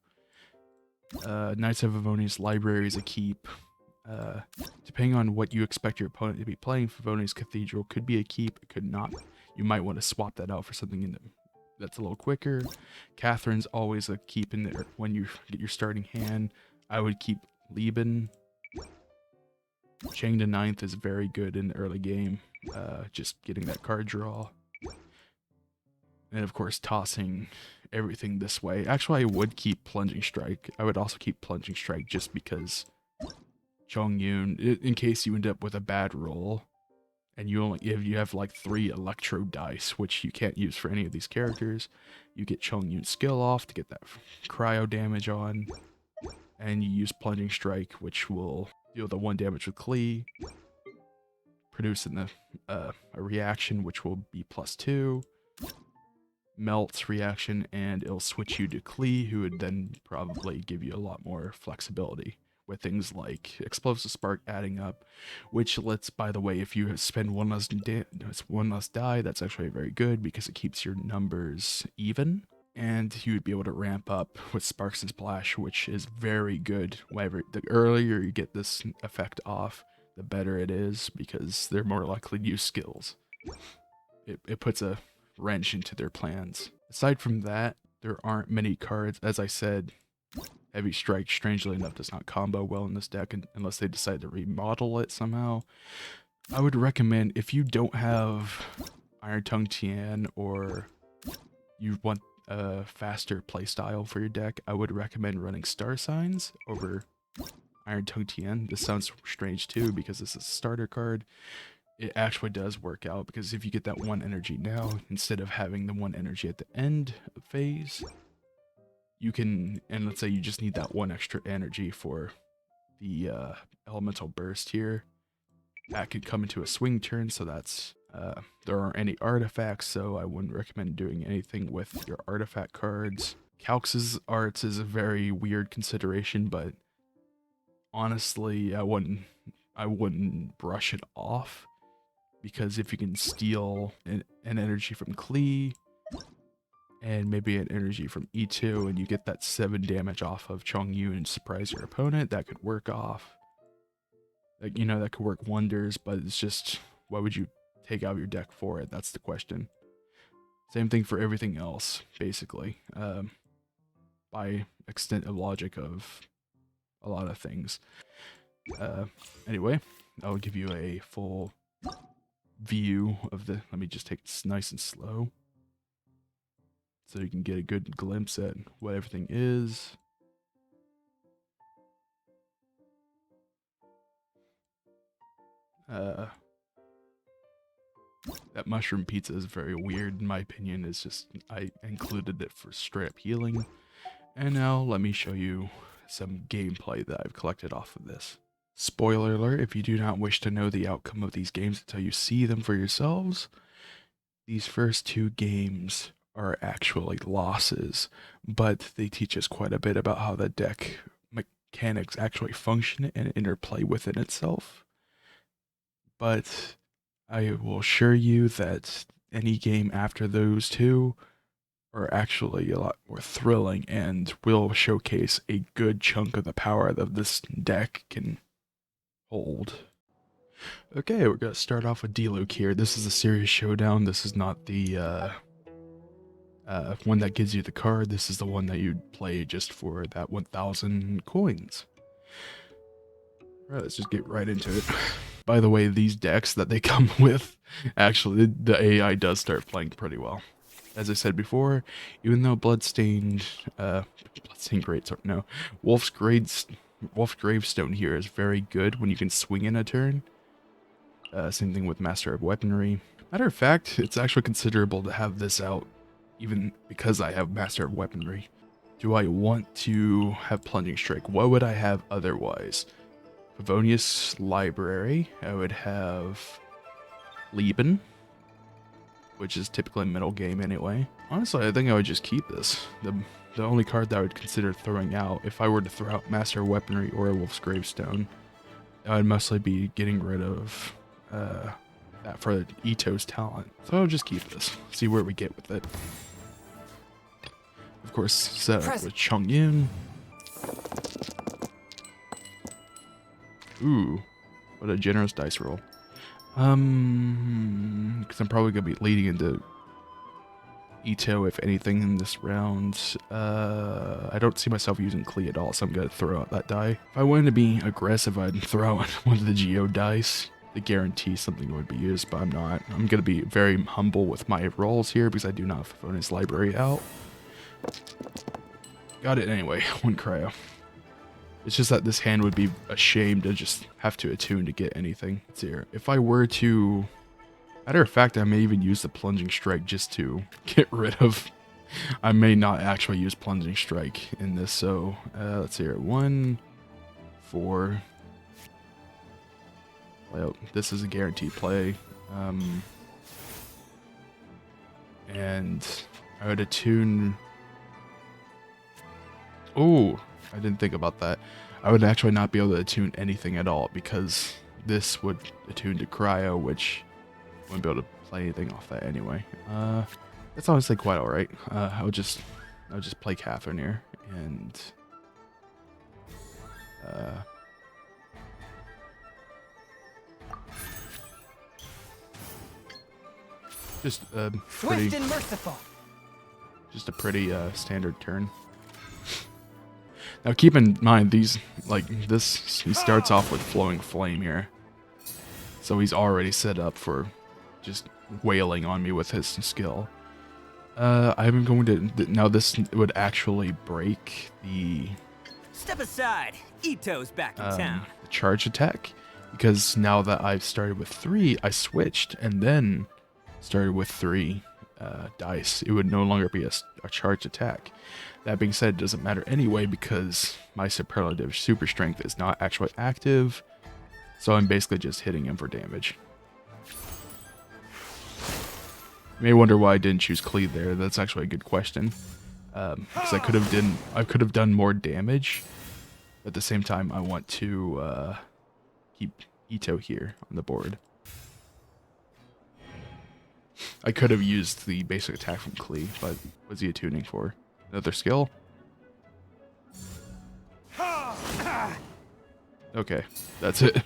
Knights of Favoni's Library is a keep. Depending on what you expect your opponent to be playing, Favoni's Cathedral could be a keep, it could not. You might want to swap that out for something that's a little quicker. Catherine's always a keep in there when you get your starting hand. I would keep Lieben. Chang to 9th is very good in the early game, just getting that card draw. And of course, tossing everything this way. Actually, I would keep Plunging Strike. I would also keep Plunging Strike just because Chongyun, in case you end up with a bad roll, and if you have like 3 Electro dice, which you can't use for any of these characters, you get Chongyun's skill off to get that cryo damage on, and you use Plunging Strike, which will deal the 1 damage with Klee, producing a reaction which will be +2, Melt's reaction, and it'll switch you to Klee, who would then probably give you a lot more flexibility with things like Explosive Spark adding up, which lets, by the way, if you spend one less die, that's actually very good because it keeps your numbers even, and you would be able to ramp up with Sparks and Splash, which is very good. The earlier you get this effect off, the better it is, because they're more likely to use skills. It puts a wrench into their plans. Aside from that, there aren't many cards. As I said, Heavy Strike, strangely enough, does not combo well in this deck unless they decide to remodel it somehow. I would recommend, if you don't have Iron Tongue Tian, or you want a faster playstyle for your deck, I would recommend running Star Signs over Iron Tongue Tien. This sounds strange too because this is a starter card. It actually does work out because if you get that 1 energy now, instead of having the 1 energy at the end of phase, you can, and let's say you just need that 1 extra energy for the elemental burst here. That could come into a swing turn, so that's, there aren't any artifacts, so I wouldn't recommend doing anything with your artifact cards. Calx's arts is a very weird consideration, but honestly, I wouldn't brush it off, because if you can steal an energy from Klee, and maybe an energy from Itto, and you get that 7 damage off of Chongyu and surprise your opponent, that could work off. Like, you know, that could work wonders, but it's just, why would you take out your deck for it? That's the question. Same thing for everything else, basically. By extent of logic of a lot of things. Anyway, I'll give you a full view of the, let me just take it nice and slow, so you can get a good glimpse at what everything is. That mushroom pizza is very weird in my opinion. It's just, I included it for straight up healing. And now let me show you some gameplay that I've collected off of this. Spoiler alert, if you do not wish to know the outcome of these games until you see them for yourselves, these first 2 games are actually losses, but they teach us quite a bit about how the deck mechanics actually function and interplay within itself. But I will assure you that any game after those 2 are actually a lot more thrilling and will showcase a good chunk of the power that this deck can hold. Okay, we're gonna start off with D-Luke here. This is a serious showdown. This is not the one that gives you the card. This is the one that you'd play just for that 1,000 coins. Alright, let's just get right into it. By the way, these decks that they come with, actually, the AI does start playing pretty well. As I said before, even though Bloodstained Greatsword, no, Wolf's Gravestone here is very good when you can swing in a turn. Same thing with Master of Weaponry. Matter of fact, it's actually considerable to have this out, even because I have Master of Weaponry. Do I want to have Plunging Strike? What would I have otherwise? Favonius Library. I would have Lieben, which is typically middle game anyway. Honestly, I think I would just keep this. The only card that I would consider throwing out, if I were to throw out Master of Weaponry or Wolf's Gravestone, I would mostly be getting rid of that for Itto's talent. So I'll just keep this, see where we get with it. Of course, set up with Chongyun. Ooh, what a generous dice roll. Because I'm probably going to be leading into Itto, if anything, in this round. I don't see myself using Klee at all, so I'm going to throw out that die. If I wanted to be aggressive, I'd throw out one of the Geo dice to guarantee something would be used, but I'm not. I'm going to be very humble with my rolls here because I do not have Favonius Library out. Got it anyway, one cryo. It's just that this hand would be ashamed to just have to attune to get anything. Let's see here. If I were to... Matter of fact, I may even use the Plunging Strike just to get rid of... I may not actually use Plunging Strike in this, so... let's see here. 1, 4... Well, this is a guaranteed play. And I would attune... Oh, I didn't think about that. I would actually not be able to attune anything at all because this would attune to Cryo, which wouldn't be able to play anything off that anyway. That's honestly quite alright. I would just play Catherine here and just a pretty Swift and merciful. Just a pretty standard turn. Now keep in mind these, like this, he starts off with Flowing Flame here. So he's already set up for just wailing on me with his skill. I'm going to now. This would actually break Step aside. Itto's back in town. the charge attack, because now that I've started with 3, I switched and then started with 3 dice. It would no longer be a charge attack. That being said, it doesn't matter anyway because my superlative super strength is not actually active, so I'm basically just hitting him for damage. You may wonder why I didn't choose cleave there. That's actually a good question, because I could have done more damage. At the same time, I want to keep Itto here on the board. I could have used the basic attack from cleave, but what's he attuning for? Another skill? Okay, that's it.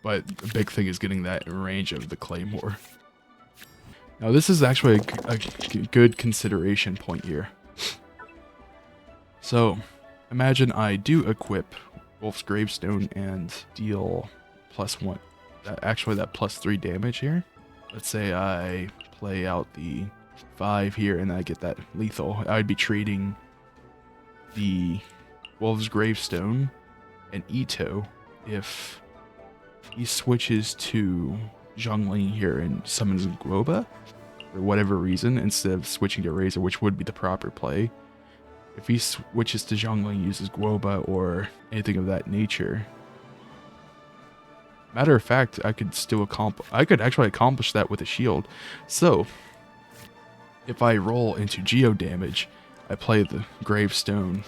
But the big thing is getting that range of the claymore. Now this is actually a good consideration point here. So, imagine I do equip Wolf's Gravestone and deal +1. Actually, that +3 damage here. Let's say I play out the 5 here and I get that lethal. I'd be treating the Wolf's Gravestone and Itto if he switches to Zhongli here and summons Guoba for whatever reason instead of switching to Razor, which would be the proper play. If he switches to Zhongli and uses Guoba or anything of that nature. Matter of fact, I could actually accomplish that with a shield. So, if I roll into Geo damage, I play the Gravestone,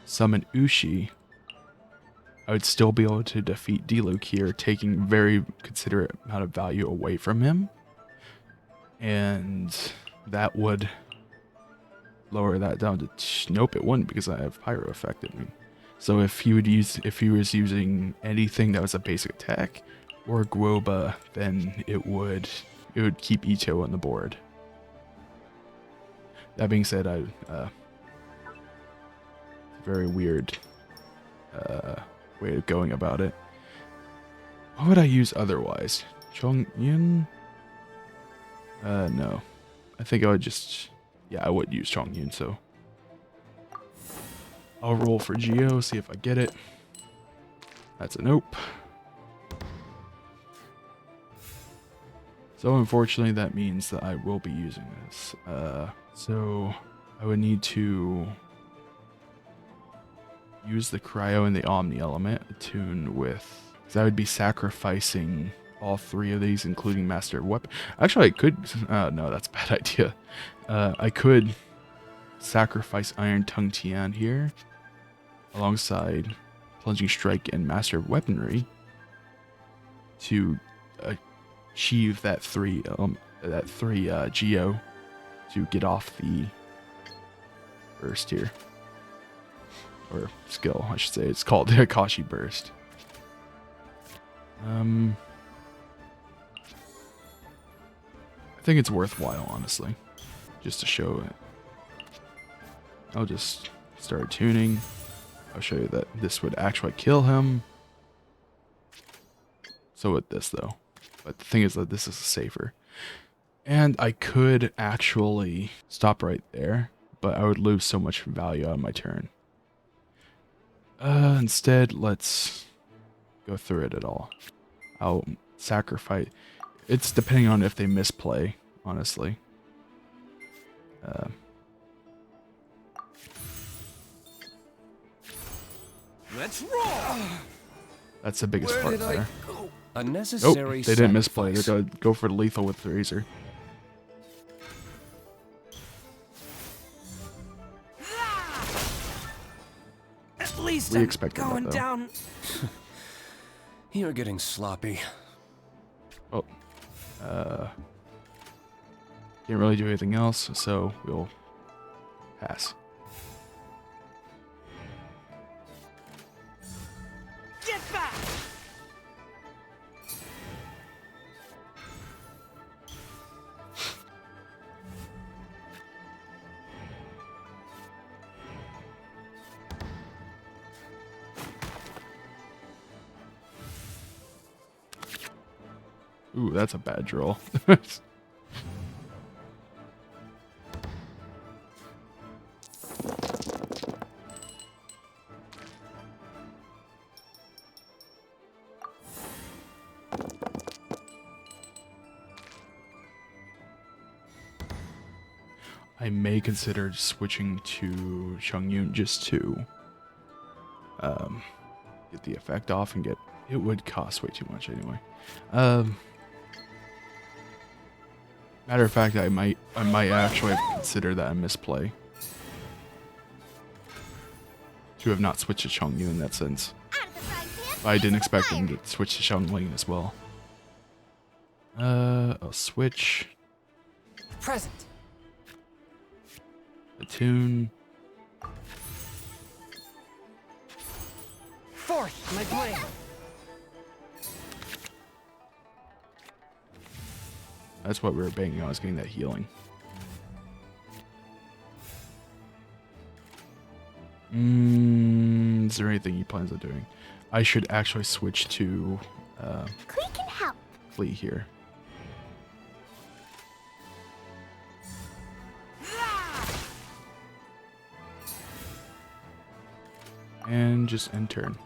summon Ushi, I would still be able to defeat Diluc here, taking very considerate amount of value away from him. And that would lower that down to nope, it wouldn't because I have pyro effect in me. So if he was using anything that was a basic attack or Guoba, then it would keep Itto on the board. That being said, very weird way of going about it. What would I use otherwise? Chongyun? No. I think I would just... Yeah, I would use Chongyun, so... I'll roll for Geo, see if I get it. That's a nope. So unfortunately, that means that I will be using this. So I would need to use the Cryo and the Omni element attuned with... Because I would be sacrificing all 3 of these, including Master of Weapon. Actually, I could... no, that's a bad idea. I could sacrifice Iron Tongue Tian here, alongside Plunging Strike and Master of Weaponry, to achieve that 3 Geo to get off the burst here. Or skill, I should say. It's called the Akashi Burst. I think it's worthwhile, honestly, just to show it. I'll just start tuning. I'll show you that this would actually kill him. So would this, though. But the thing is that this is safer. And I could actually stop right there, but I would lose so much value on my turn. Instead, let's go through it at all. I'll sacrifice. It's depending on if they misplay, honestly. Let's roll. That's the biggest part there. Unnecessary. Nope, they didn't misplay. They're gonna go for the lethal with the Razor. At least We expected going that, though. down. You're getting sloppy. Oh, can't really do anything else, so we'll pass. Get back. Ooh, that's a bad draw. I may consider switching to Chongyun just to get the effect off and get. It would cost way too much anyway. Matter of fact, I might actually consider that a misplay to have not switched to Chongyun in that sense. But I didn't expect them to switch to Xiangling as well. I'll switch. Present. Attune. Forth, my blade. That's what we were banging on, is getting that healing. Is there anything he plans on doing? I should actually switch to Klee can help. Klee here. And just end turn.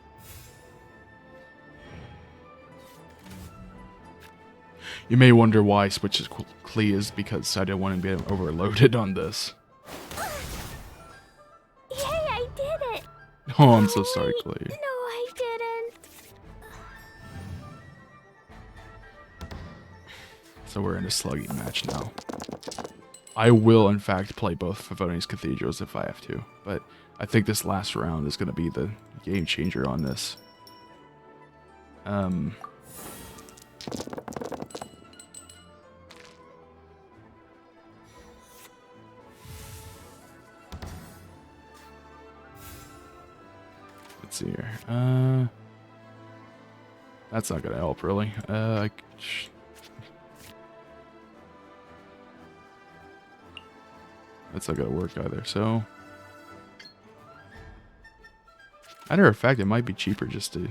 You may wonder why I switched to Klee is because I didn't want to be overloaded on this. Yay, I did it! Oh, I'm so sorry, Klee. No, I didn't. So we're in a slugging match now. I will, in fact, play both Favonius Cathedrals if I have to, but I think this last round is going to be the game changer on this. Let's see here. That's not going to help, really. That's not going to work either, so... Matter of fact, it might be cheaper just to...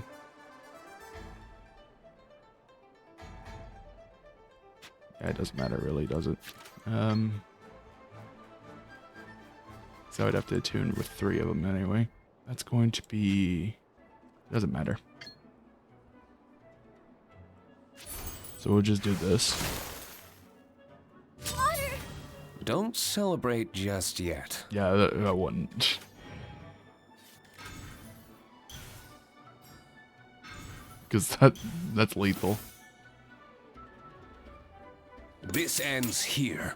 Yeah, it doesn't matter really, does it? So I'd have to attune with 3 of them anyway. That's going to be... Doesn't matter. So we'll just do this. Water! Don't celebrate just yet. Yeah, that wouldn't. Because that's lethal. This ends here.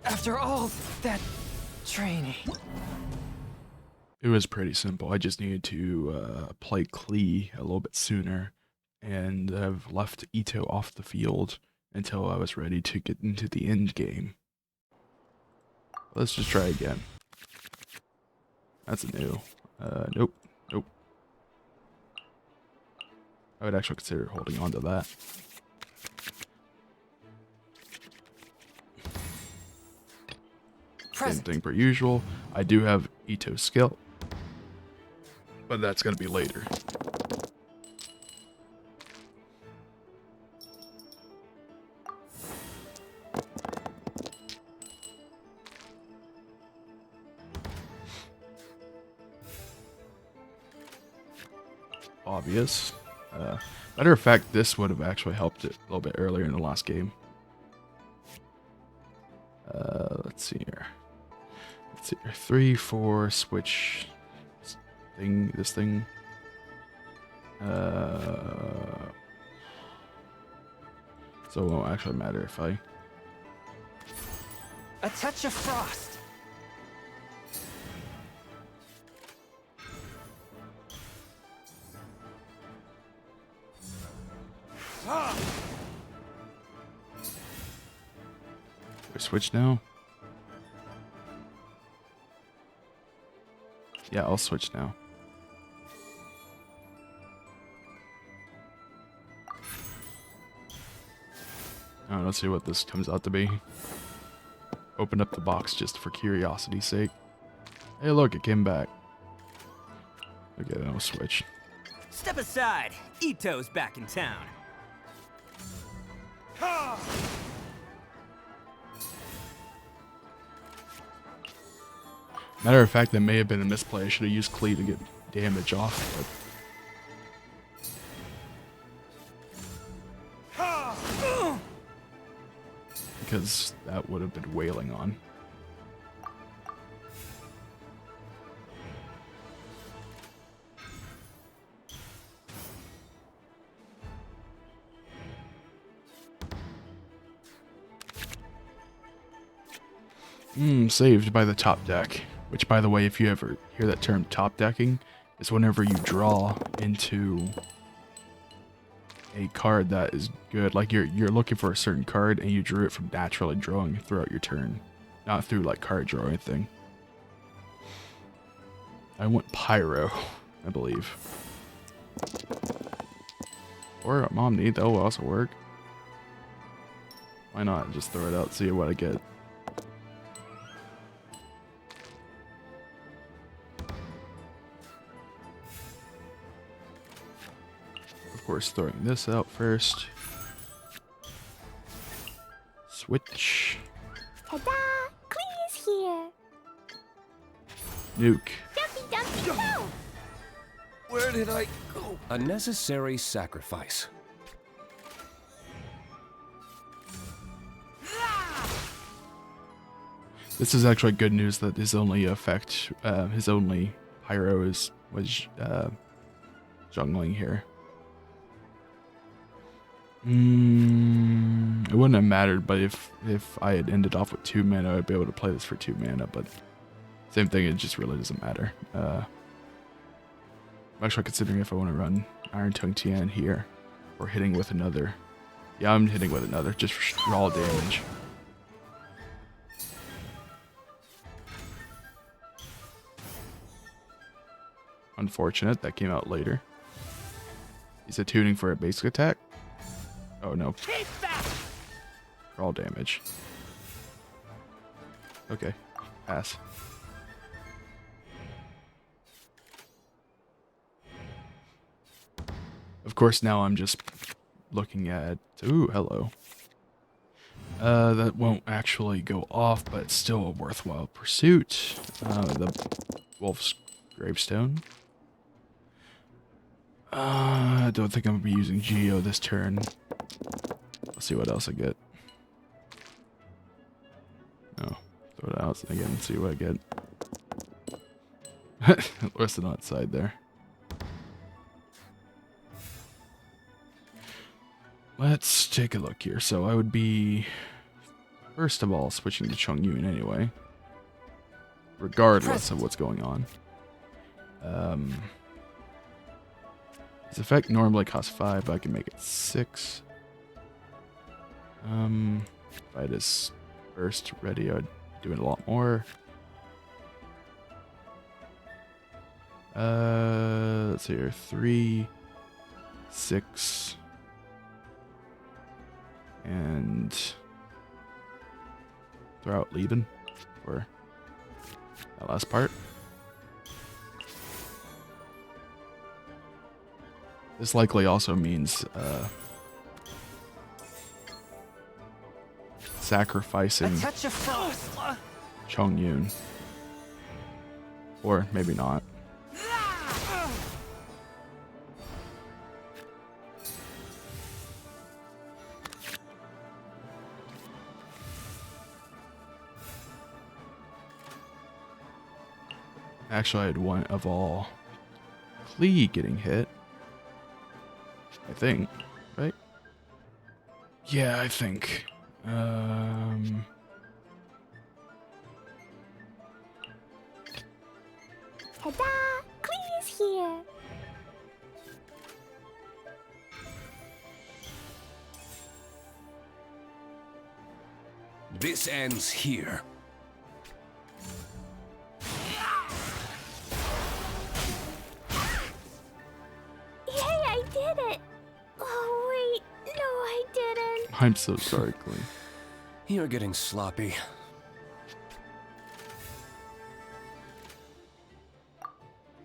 After all that training. It was pretty simple. I just needed to play Klee a little bit sooner, and I've left Itto off the field until I was ready to get into the end game. Let's just try again. That's a new. Nope. Nope. I would actually consider holding on to that. Same thing per usual. I do have Itto's skill, but that's going to be later. Obvious. Matter of fact, this would have actually helped it a little bit earlier in the last game. Let's see here. Let's see here. 3, 4, switch thing. This thing. So it won't actually matter if I. A touch of frost. Do I switch now? Yeah, I'll switch now. Alright, let's see what this comes out to be. Open up the box just for curiosity's sake. Hey look, it came back. Okay, then we'll switch. Step aside. Itto's back in town. Matter of fact, that may have been a misplay. I should have used Klee to get damage off, but because that would have been wailing on. Saved by the top deck. Which, by the way, if you ever hear that term top decking, is whenever you draw into a card that is good. Like you're looking for a certain card and you drew it from naturally drawing throughout your turn, not through like card draw or anything. I went Pyro, I believe. Or Mom Need, that will also work. Why not just throw it out, see what I get. Of course, throwing this out first. Switch. Ta-da! Klee is here. Nuke. Dumpy, dumpy, go! Where did I go? A necessary sacrifice. This is actually good news that his only effect, his only pyro was jungling here. It wouldn't have mattered, but if I had ended off with 2 mana, I'd be able to play this for 2 mana, but same thing, it just really doesn't matter. I'm actually considering if I want to run Iron Tongue Tian here, or hitting with another. Yeah, I'm hitting with another, just for raw damage. Unfortunate, that came out later. He's attuning for a basic attack. Oh no. Raw damage. Okay, pass. Of course, now I'm just looking at... Ooh, hello. That won't actually go off, but it's still a worthwhile pursuit. The Wolf's Gravestone. I don't think I'm going to be using Geo this turn. Let's see what else I get. Oh, throw it out again and see what I get. Rested on its side there. Let's take a look here. So I would be, first of all, switching to Chongyun anyway. Regardless of what's going on. His effect normally costs 5, but I can make it 6. If I had his burst ready, I'd do it a lot more. Let's see here. 3, 6, and throw out Lieben for that last part. This likely also means sacrificing Chongyun. Or maybe not. Actually, I'd want of all Klee getting hit. I think, right? Yeah, I think. Ta-da! Klee is here. This ends here. Yay, I did it! Oh, wait. No, I didn't. I'm so sorry, Klee. You're getting sloppy.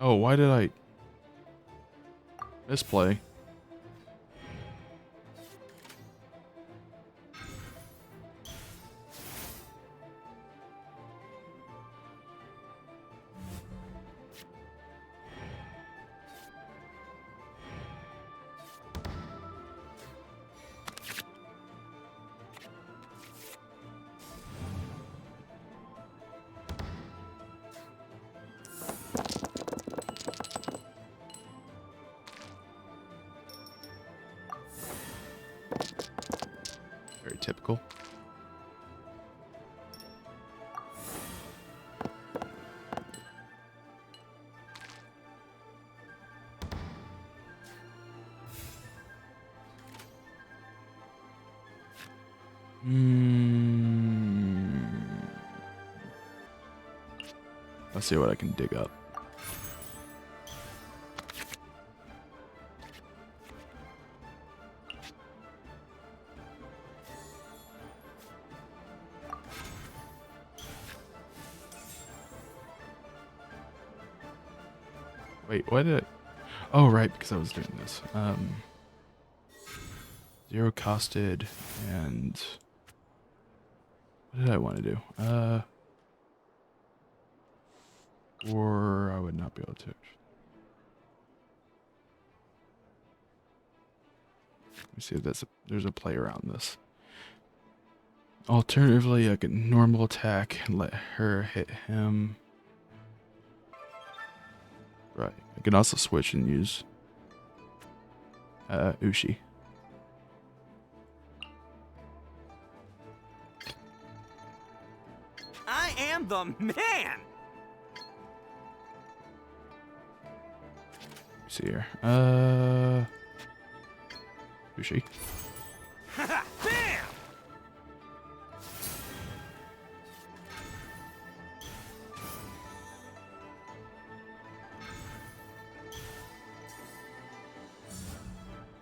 Oh, why did I... Misplay. Very typical. Let's see what I can dig up. Wait, why did I? Oh, right, because I was doing this. Zero costed and what did I want to do? Or I would not be able to. Let me see if there's a play around this. Alternatively, I could normal attack and let her hit him. Right. I can also switch and use Ushi. I am the man! Let's see here. Ushi. Bam!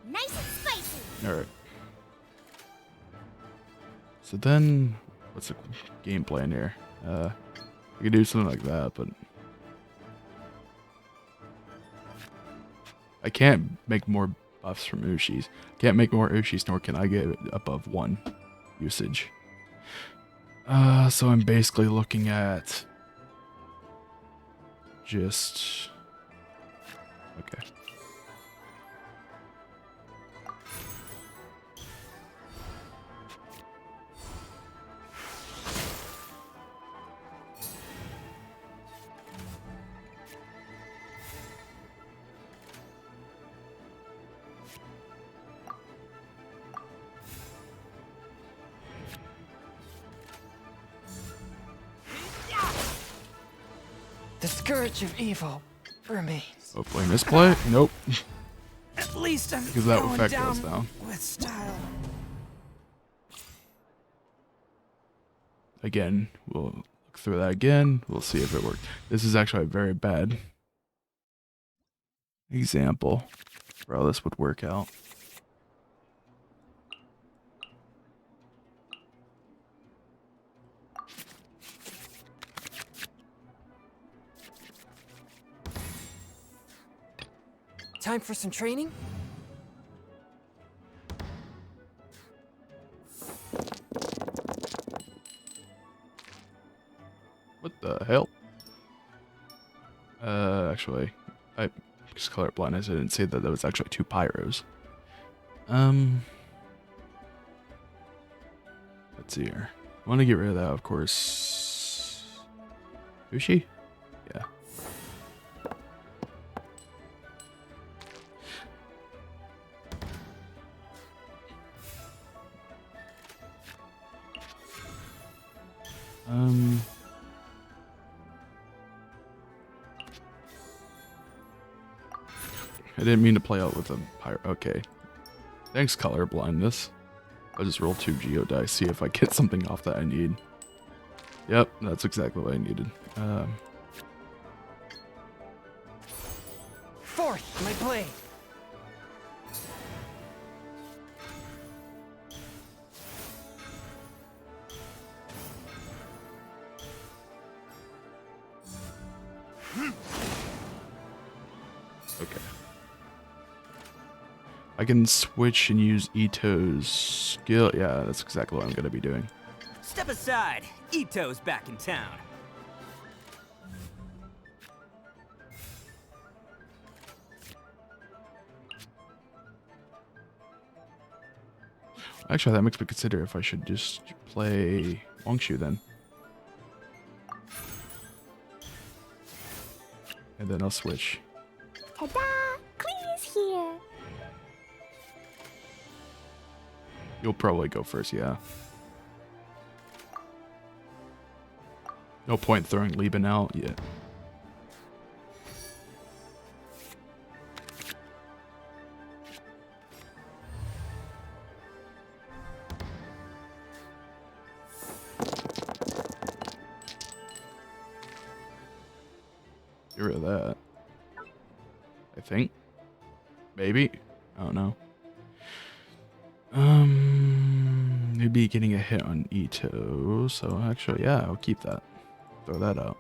Nice and spicy. Alright. So then, what's the game plan here? I could do something like that, but I can't make more buffs from Ushis. Can't make more Ushis, nor can I get above 1 usage. So I'm basically looking at just... Okay. The scourge of evil remains. Hopefully misplay. Nope. At least I'm Because that going effect down goes down. with style. Again, we'll look through that again. We'll see if it worked. This is actually a very bad example for how this would work out. Time for some training? What the hell? Actually, I just colorblind. I didn't say that was actually 2 pyros. Let's see here. I want to get rid of that, of course. Ushi? Yeah. I didn't mean to play out with a pyro. Okay. Thanks, color blindness. I'll just roll 2 geo dice, see if I get something off that I need. Yep, that's exactly what I needed. Forth, my blade. Okay. I can switch and use Itto's skill. Yeah, that's exactly what I'm gonna be doing. Step aside. Itto's back in town. Actually, that makes me consider if I should just play Longshu then. And then I'll switch. Ta-da! Clee's here. You'll probably go first, yeah. No point throwing Lieben out yet. Get rid of that. I think. Maybe. I don't know. Maybe getting a hit on Itto. So actually, yeah, I'll keep that. Throw that out.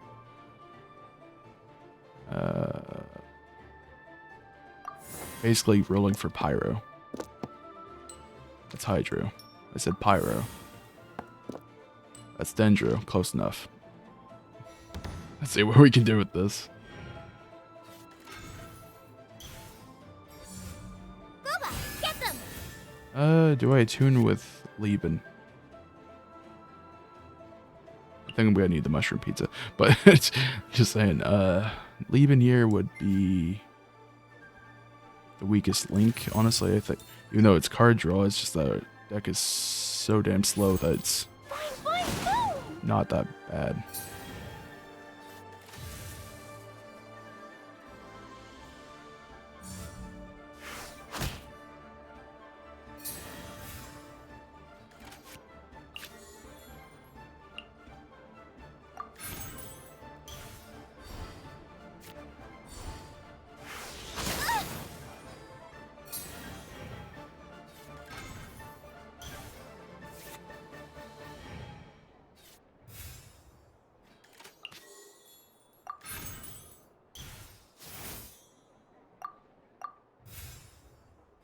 Basically rolling for Pyro. That's Hydro. I said Pyro. That's Dendro. Close enough. Let's see what we can do with this. Booba, get them! Do I tune with Lieben? I think I'm gonna need the mushroom pizza, but just saying, Lieben here would be the weakest link, honestly. I think, even though it's card draw, it's just that our deck is so damn slow that it's not that bad.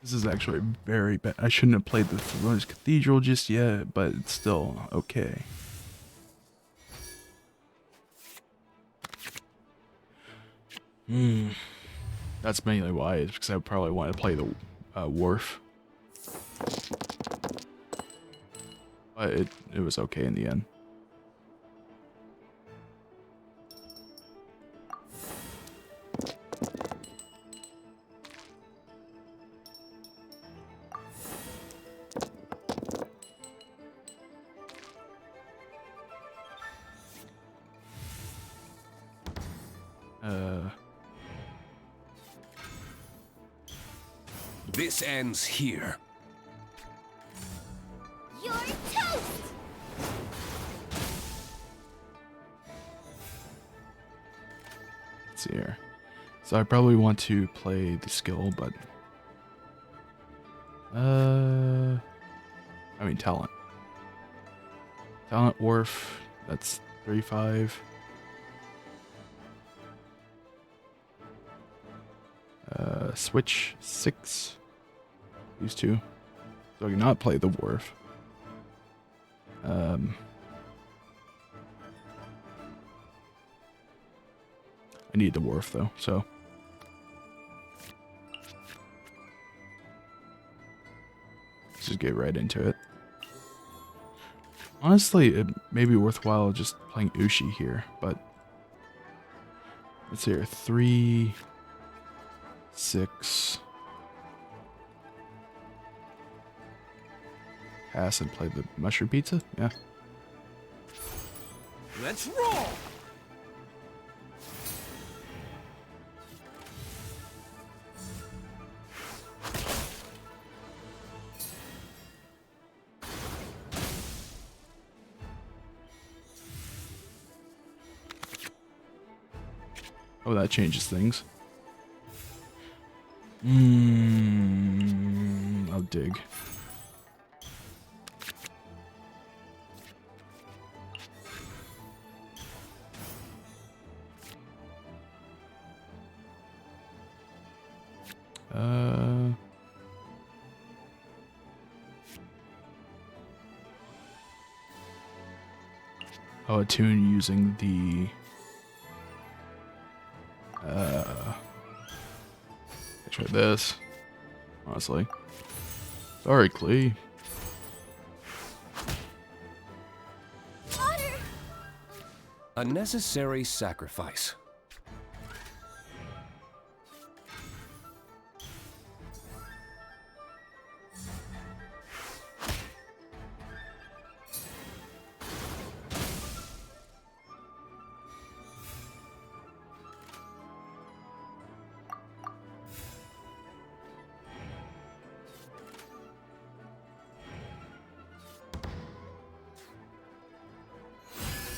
This is actually very bad. I shouldn't have played the Thrones Cathedral just yet, but it's still okay. That's mainly why, is because I probably want to play the Wharf. But it was okay in the end. This ends here. You're toast! Let's see here. So I probably want to play the skill, but I mean talent. Talent Wharf, that's 35. Switch 6. Use 2. So I cannot play the Wharf. I need the Wharf though, so. Let's just get right into it. Honestly, it may be worthwhile just playing Ushi here, but let's see here. 3, 6. Pass and play the mushroom pizza? Yeah. Let's roll! Oh, that changes things. I'll dig. attune using the try this. Honestly. Sorry, Klee. Water! A necessary sacrifice.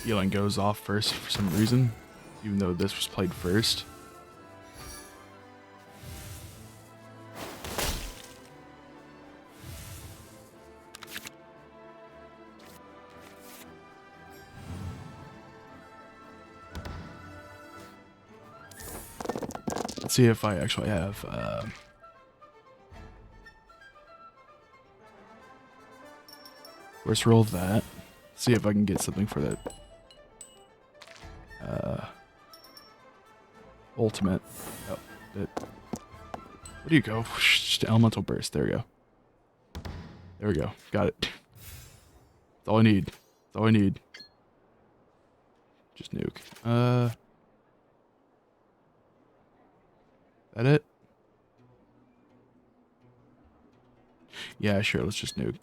Healing goes off first for some reason, even though this was played first. Let's see if I actually have first roll that. See if I can get something for that ultimate. Oh, where do you go? Just elemental burst. There we go. There we go. Got it. That's all I need. That's all I need. Just nuke. That it? Yeah, sure. Let's just nuke.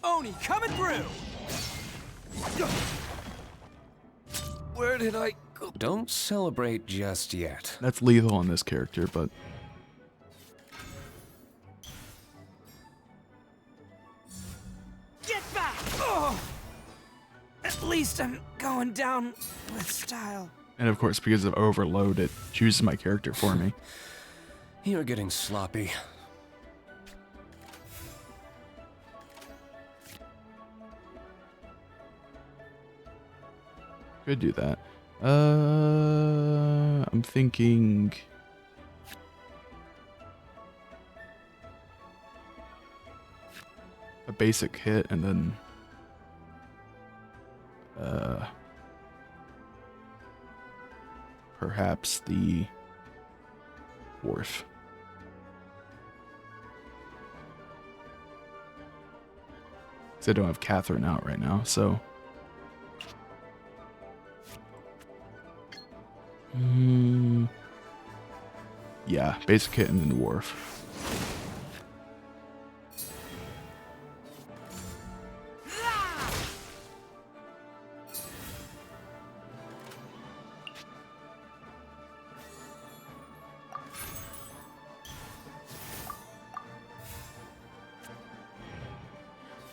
Oni coming through! Where did I go? Don't celebrate just yet. That's lethal on this character, but Get back! Oh! At least I'm going down with style. and of course because of overload, it chooses my character for me. You're getting sloppy. Could do that. I'm thinking. A basic hit and then perhaps the wharf. Because I don't have Catherine out right now, so. Yeah, basic hit and then the wharf.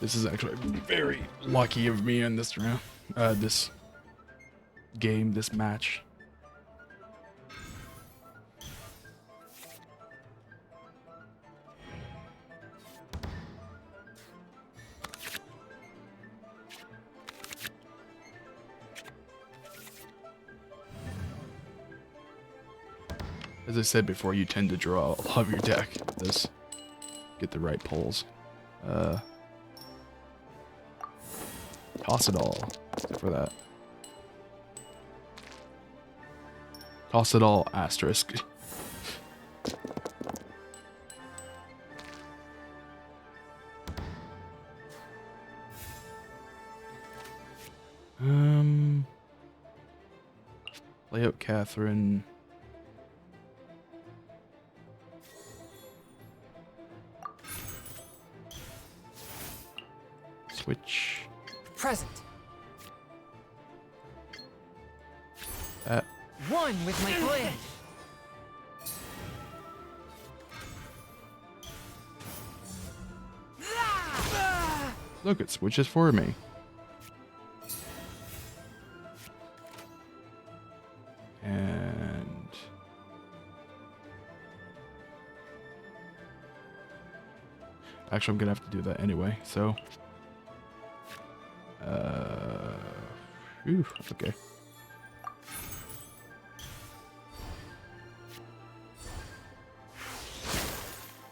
This is actually very lucky of me in this round, this game, this match. As I said before, you tend to draw a lot of your deck. This get the right pulls. Toss it all, except for that. Toss it all, asterisk. Lay out Catherine. Switch. Present. That. One with my plan. Look, it switches for me. And actually, I'm gonna have to do that anyway. So, okay.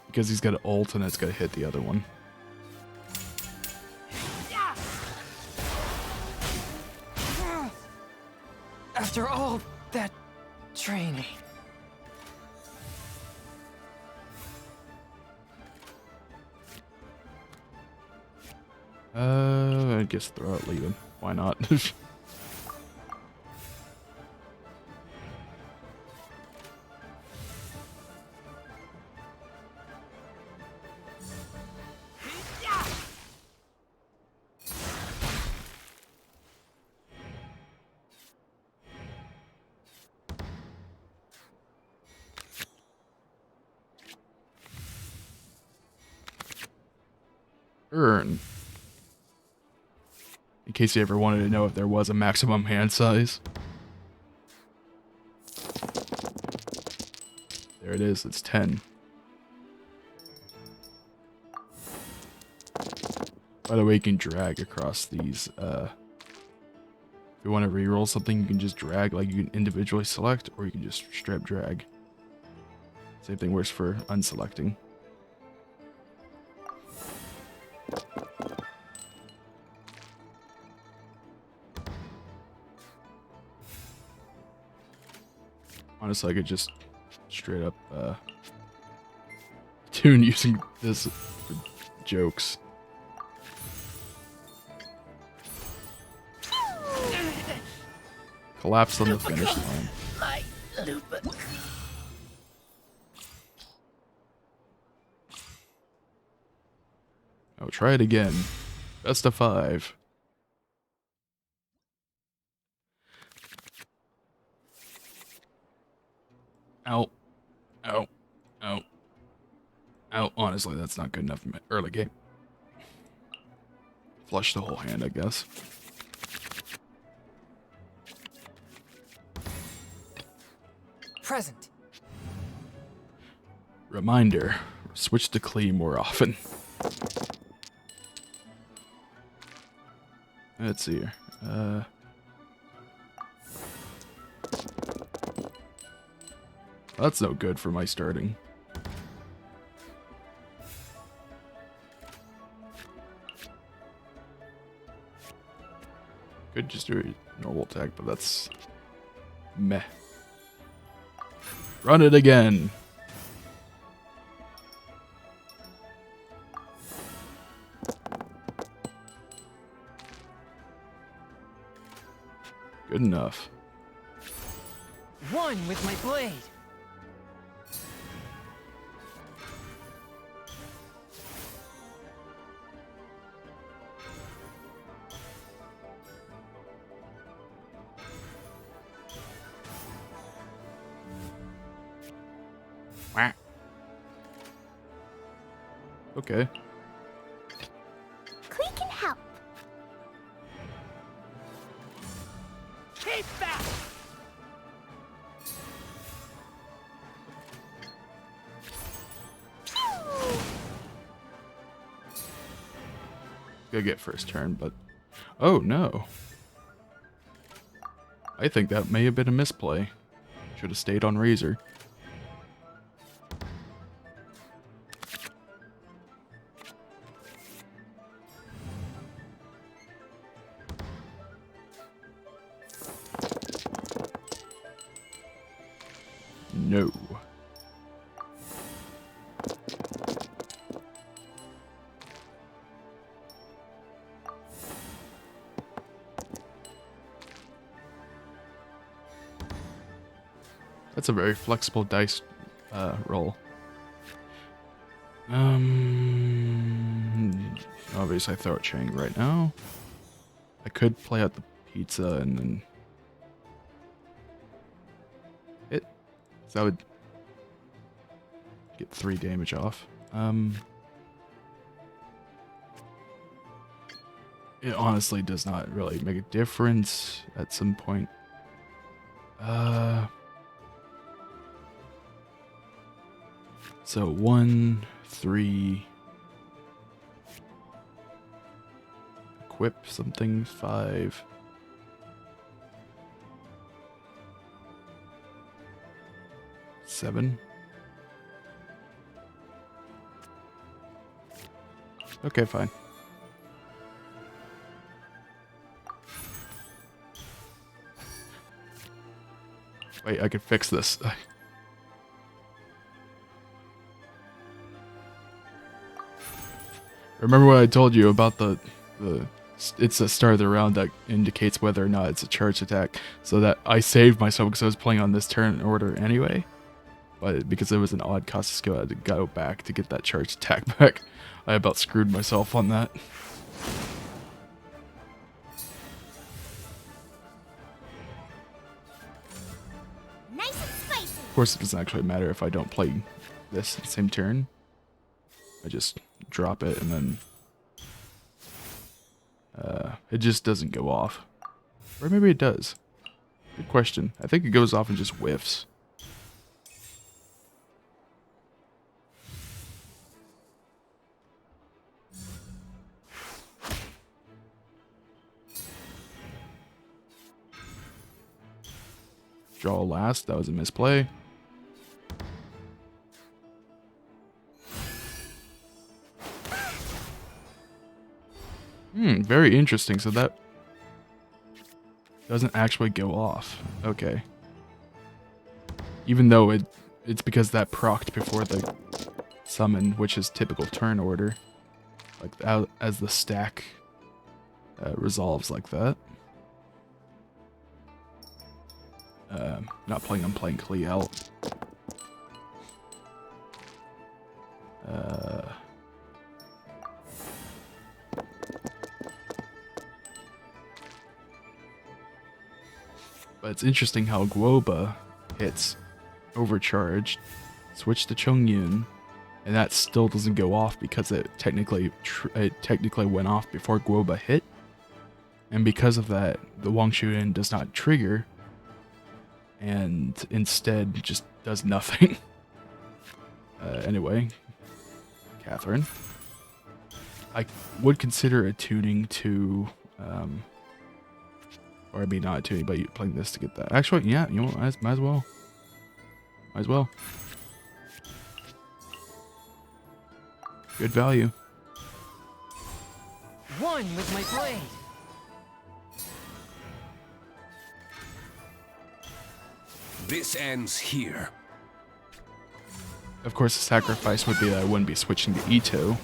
Because he's got an ult and it's gonna hit the other one. After all that training. I guess throw out leaving. Why not? Earn. In case you ever wanted to know if there was a maximum hand size. There it is, it's 10. By the way, you can drag across these. If you want to reroll something, you can just drag, like you can individually select, or you can just straight drag. Same thing works for unselecting. Honestly, I could just straight up tune using this for jokes. Collapse on the finish line. My lupus. Oh, try it again. Best of 5. Ow. Ow. Ow. Ow. Honestly, that's not good enough in my early game. Flush the whole hand, I guess. Present. Reminder. Switch to Klee more often. Let's see here. That's no good for my starting. Could just do a normal attack, but that's meh. Run it again. Good enough. One with my blade. Wah. Okay. Klee can help. Keep back! Gonna get first turn, but oh no. I think that may have been a misplay. Should have stayed on Razor. No. That's a very flexible dice roll. Obviously I throw a Chang right now. I could play out the pizza and then hit. So that would get 3 damage off. It honestly does not really make a difference at some point. So 1, 3. Equip something, 5. Seven. Okay, fine. Wait, I can fix this. Remember what I told you about the it's the start of the round that indicates whether or not it's a charge attack. So that I saved myself because I was playing on this turn order anyway. But because it was an odd cost of skill, I had to go back to get that charge attack back. I about screwed myself on that. Nice and spicy. Of course, it doesn't actually matter if I don't play this at the same turn. I just drop it and then it just doesn't go off. Or maybe it does. Good question. I think it goes off and just whiffs. Draw last. That was a misplay. Very interesting. So that doesn't actually go off. Okay. Even though it's because that procced before the summon, which is typical turn order. Like as the stack resolves like that. Not playing, I'm playing Klee out. But it's interesting how Guoba hits overcharged, switch to Chongyun, and that still doesn't go off because it technically went off before Guoba hit, and because of that, the Wangshuin does not trigger, and instead just does nothing. Anyway, Catherine, I would consider attuning to, or I mean not attuning, but playing this to get that. Actually, yeah, you know what, might as well. Might as well. Good value. One with my blade. This ends here. Of course, the sacrifice would be that I wouldn't be switching to Itto.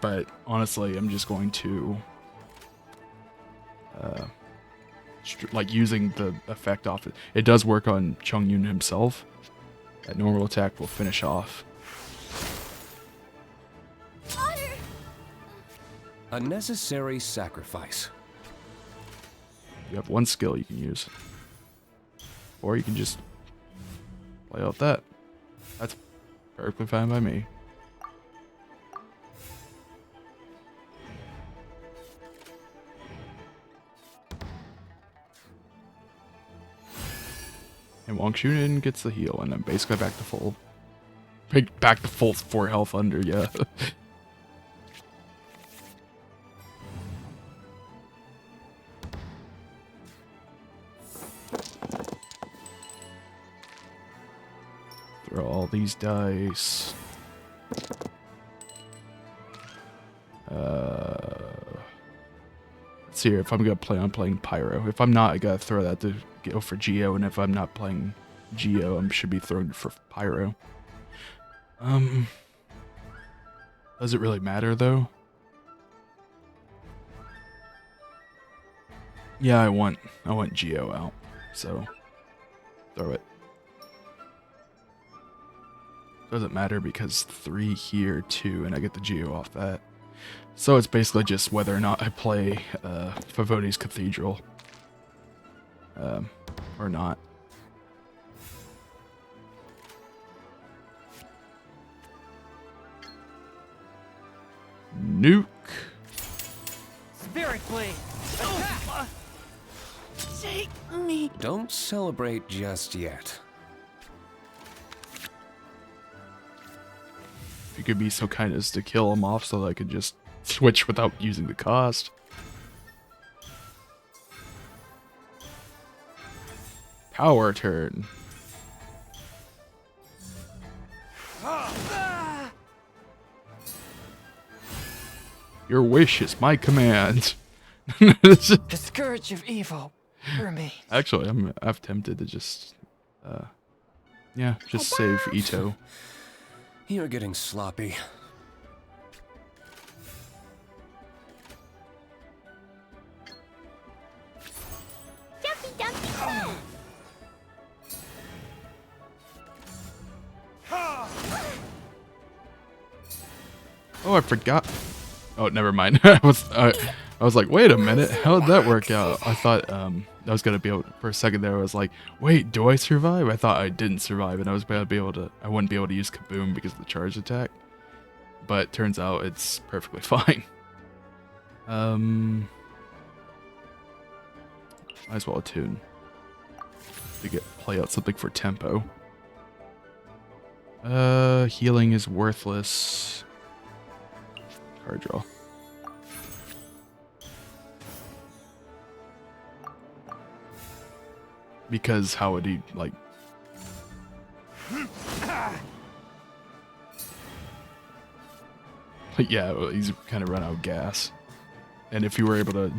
But honestly, I'm just going to like using the effect off it. It does work on Chongyun himself. That normal attack will finish off. A necessary sacrifice. You have one skill you can use. Or you can just play out that. That's perfectly fine by me. And Wangshunin gets the heal, and then basically back to full. Back to full 4 health under, yeah. Throw all these dice. Let's see here. If I'm gonna play, I'm playing Pyro. If I'm not, I gotta throw that to go for Geo. And if I'm not playing Geo, I should be throwing for Pyro. Does it really matter though? Yeah, I want Geo out, so throw it. Doesn't matter because 3 here, 2, and I get the Geo off that. So it's basically just whether or not I play Favoni's Cathedral or not. Nuke. Spirit blade. Attack! Take me. Don't celebrate just yet. If you could be so kind as to kill him off so that I could just switch without using the cost. Power turn. Your wish is my command. The scourge of evil remains. Actually, I'm tempted to just, yeah, just save Itto. You're getting sloppy. Jumpy, jumpy. Oh, I forgot. Oh, never mind. I was like, wait a minute, how did that work out? I thought I was gonna be able for a second there. I was like, wait, do I survive? I thought I didn't survive, and I wouldn't be able to use Kaboom because of the charge attack. But turns out it's perfectly fine. Might as well attune to play out something for tempo. Healing is worthless. Card draw. Because how would he, like... yeah, well, he's kind of run out of gas. And if you were able to,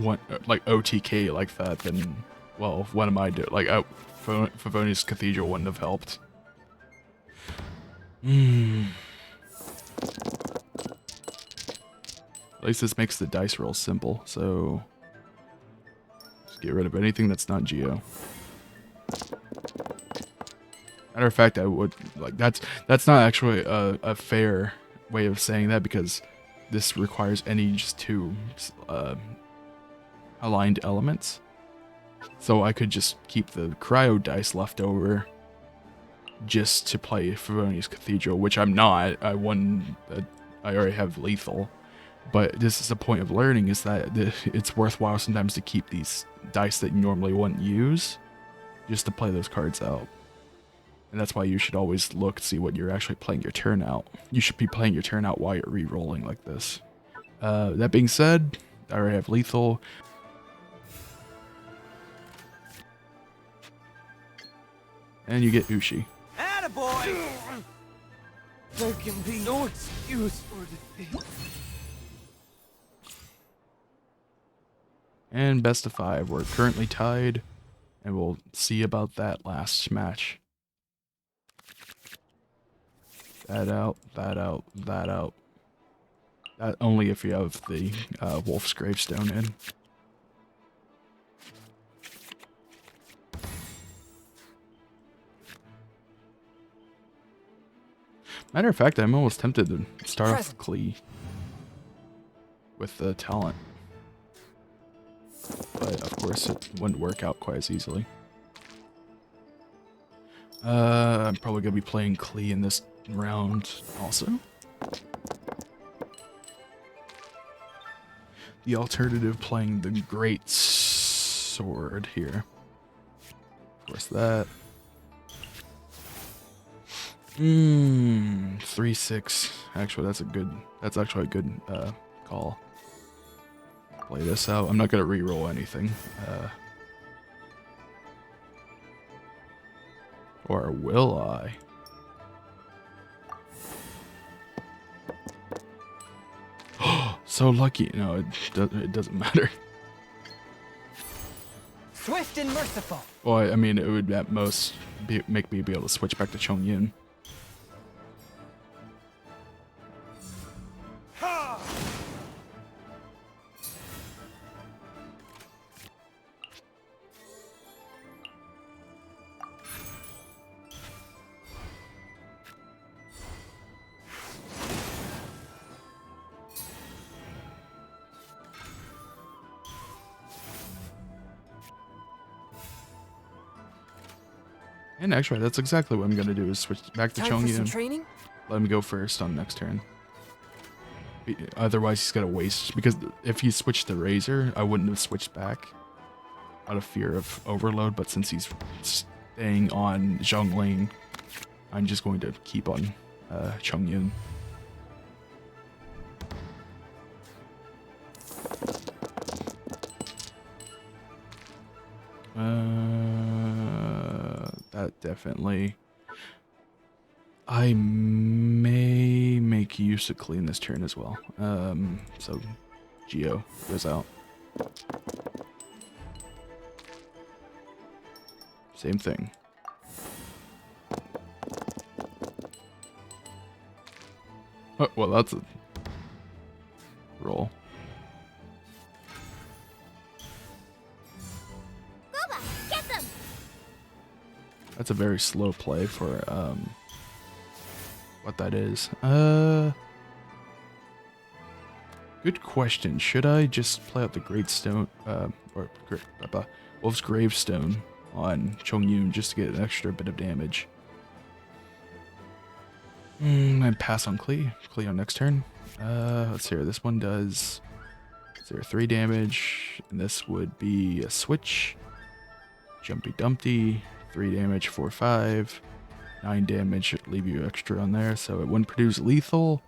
like, OTK like that, then, well, what am I doing? Like, Favonius Cathedral wouldn't have helped. At least this makes the dice roll simple, so... just get rid of anything that's not Geo. Matter of fact, I would, like, that's not actually a fair way of saying that, because this requires any just two aligned elements. So I could just keep the cryo dice left over just to play Favonius Cathedral, which I'm not. I already have lethal. But this is the point of learning, is that it's worthwhile sometimes to keep these dice that you normally wouldn't use just to play those cards out. And that's why you should always see what you're actually playing your turn out. You should be playing your turn out while you're re-rolling like this. That being said, I already have lethal. And you get Ushi. Attaboy! There can be no excuse for defeat. And best of 5. We're currently tied, and we'll see about that last match. That out, that out, that out. That only if you have the Wolf's Gravestone in. Matter of fact, I'm almost tempted to start off Klee with the talent. But of course it wouldn't work out quite as easily. I'm probably gonna be playing Klee in this round also. The alternative, playing the Great Sword here. Of course that. 3-6. Actually, that's actually a good call. Play this out. I'm not gonna re-roll anything. Or will I? So lucky. No, it doesn't matter. Swift and merciful. Well, I mean, it would at most make me be able to switch back to Chongyun. And actually, that's exactly what I'm gonna do, is switch back to Time for some Chongyun. training? Let him go first on next turn. Otherwise, he's gonna waste, because if he switched to Razor, I wouldn't have switched back out of fear of overload, but since he's staying on Zhongling, I'm just going to keep on Chongyun. That definitely... I may make use of Clean this turn as well. So Geo goes out. Same thing. Oh, well, that's a roll. Boba, get them! That's a very slow play for what that is. Good question. Should I just play out the Great Stone Wolf's Gravestone on Chongyun just to get an extra bit of damage? And pass on Klee. Klee on next turn. Let's see here. This one does 3 damage, and this would be a switch. Jumpy Dumpty, 3 damage, 4, 5. 9 damage, leave you extra on there, so it wouldn't produce lethal.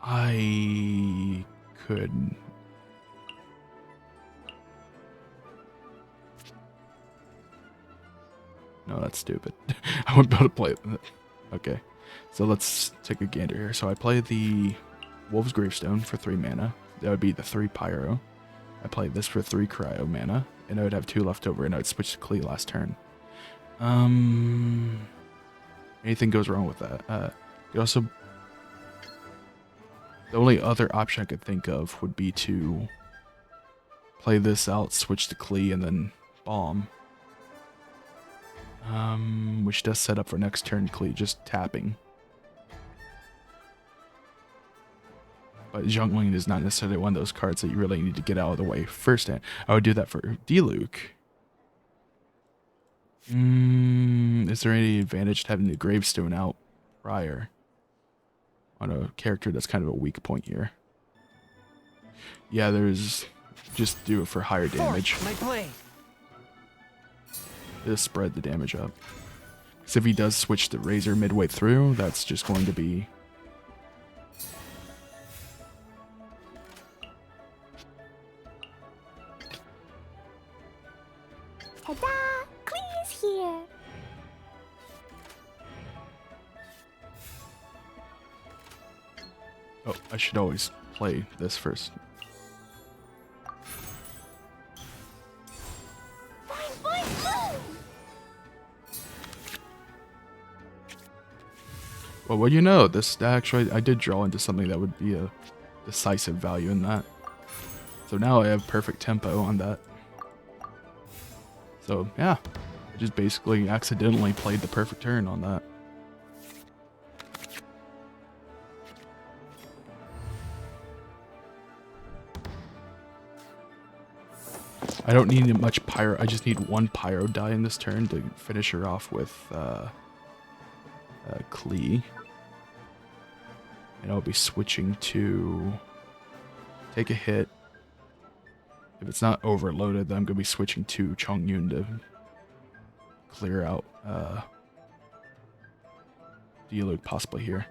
I could... No, that's stupid. I wouldn't be able to play it. Okay, so let's take a gander here. So I play the Wolf's Gravestone for 3 mana. That would be the 3 Pyro. I play this for 3 Cryo mana, and I would have 2 left over, and I would switch to Klee last turn. Anything goes wrong with that. You also... The only other option I could think of would be to play this out, switch to Klee, and then bomb. Which does set up for next turn Klee, just tapping. But Zhongling is not necessarily one of those cards that you really need to get out of the way first hand. I would do that for Diluc. Is there any advantage to having the Gravestone out prior on a character that's kind of a weak point here? Yeah, there's... Just do it for higher damage. My blade. Just spread the damage up. Because if he does switch the Razor midway through, that's just going to be... Ta-da! Klee's here! Oh, I should always play this first. Boing, boing, boom! Well, what do you know? This actually, I did draw into something that would be a decisive value in that. So now I have perfect tempo on that. So yeah, I just basically accidentally played the perfect turn on that. I don't need much pyro. I just need 1 pyro die in this turn to finish her off with Klee. And I'll be switching to take a hit. If it's not overloaded, then I'm going to be switching to Chongyun to clear out Diluc possibly here.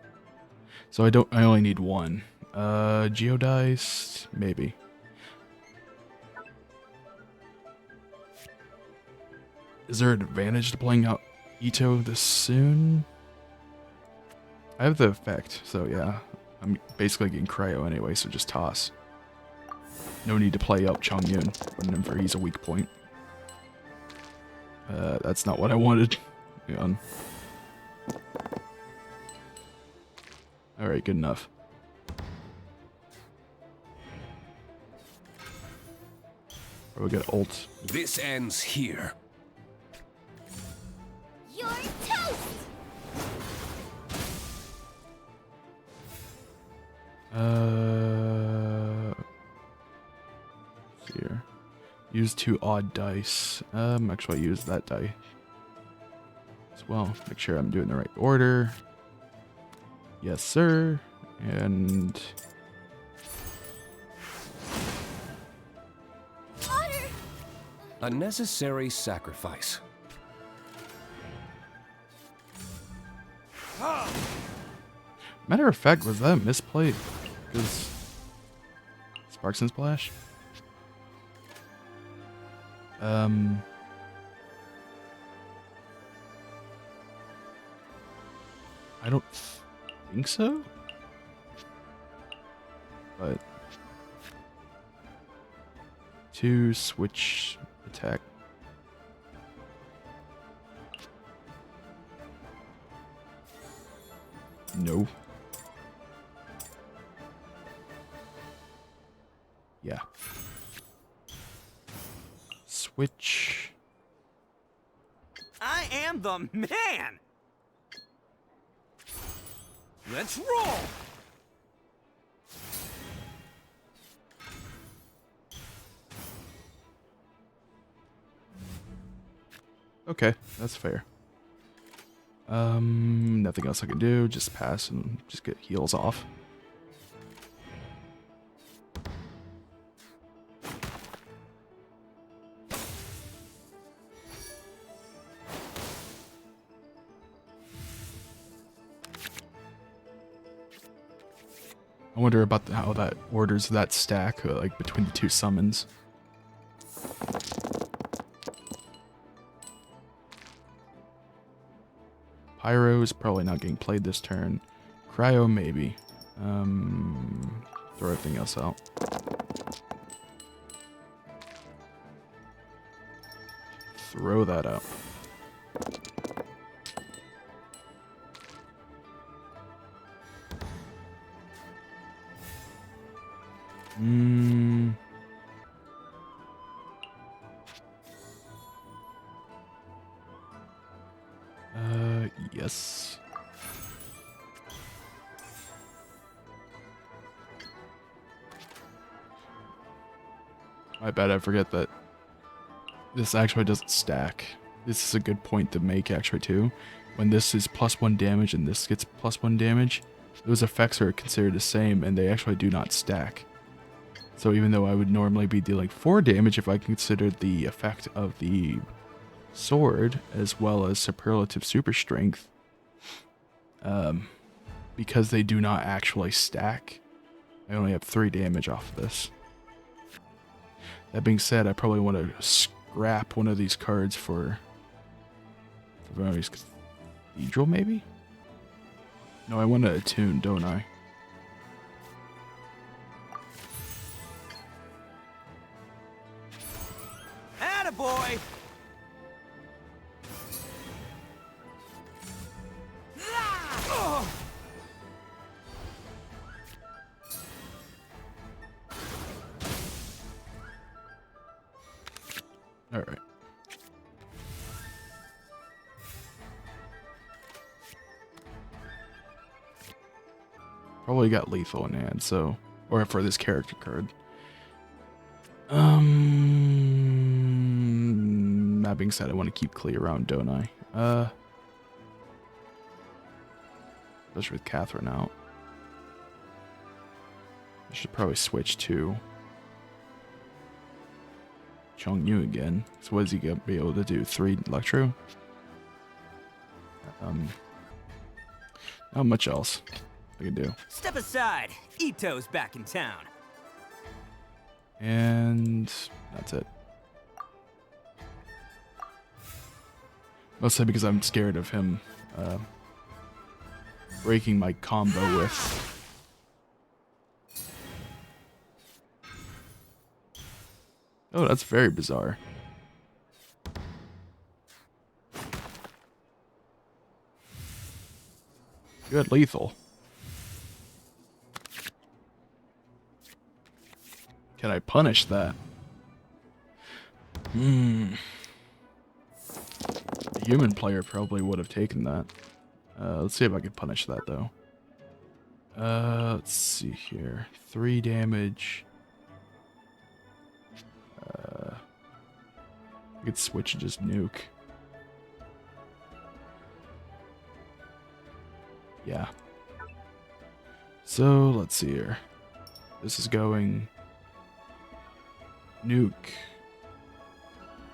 So I only need 1. Geodice, maybe. Is there an advantage to playing out Itto this soon? I have the effect, so yeah. I'm basically getting cryo anyway, so just toss. No need to play up Chongyun, whenever he's a weak point. That's not what I wanted. Hang on. Alright, good enough. Or we get ult. This ends here. You're toast! Let's see here. Use 2 odd dice. Actually I use that die as well. Make sure I'm doing the right order. Yes, sir. And Water! A necessary sacrifice. matter of fact, was that a misplay? Because Sparks and Splash? I don't think so. But 2 switch attack No. Yeah. Switch. I am the man! Let's roll! Okay, that's fair. Nothing else I can do. Just pass and just get heals off. I wonder about how that orders that stack, like between the two summons. Pyro is probably not getting played this turn. Cryo, maybe. Throw everything else out. Throw that out. Yes. I bet I forget that this actually doesn't stack. This is a good point to make actually too. When this is +1 damage and this gets +1 damage, those effects are considered the same and they actually do not stack. So even though I would normally be dealing 4 damage if I considered the effect of the sword as well as superlative super strength, because they do not actually stack, I only have 3 damage off of this. That being said, I probably want to scrap one of these cards for Veroni's Cathedral, maybe? No, I want to attune, don't I? Attaboy! Alright. Probably got lethal in hand, so... Or for this character card. That being said, I want to keep clear around, don't I? Especially with Catherine out. I should probably switch to Chong Yu again. So what is he gonna be able to do? 3 Electro? Not much else I can do. Step aside. Itto's back in town. And that's it. Mostly because I'm scared of him breaking my combo with... Oh, that's very bizarre. Good lethal. Can I punish that? The human player probably would have taken that. Let's see if I can punish that though. Let's see here. 3 damage. I could switch and just nuke. Yeah. So, let's see here. This is going... Nuke.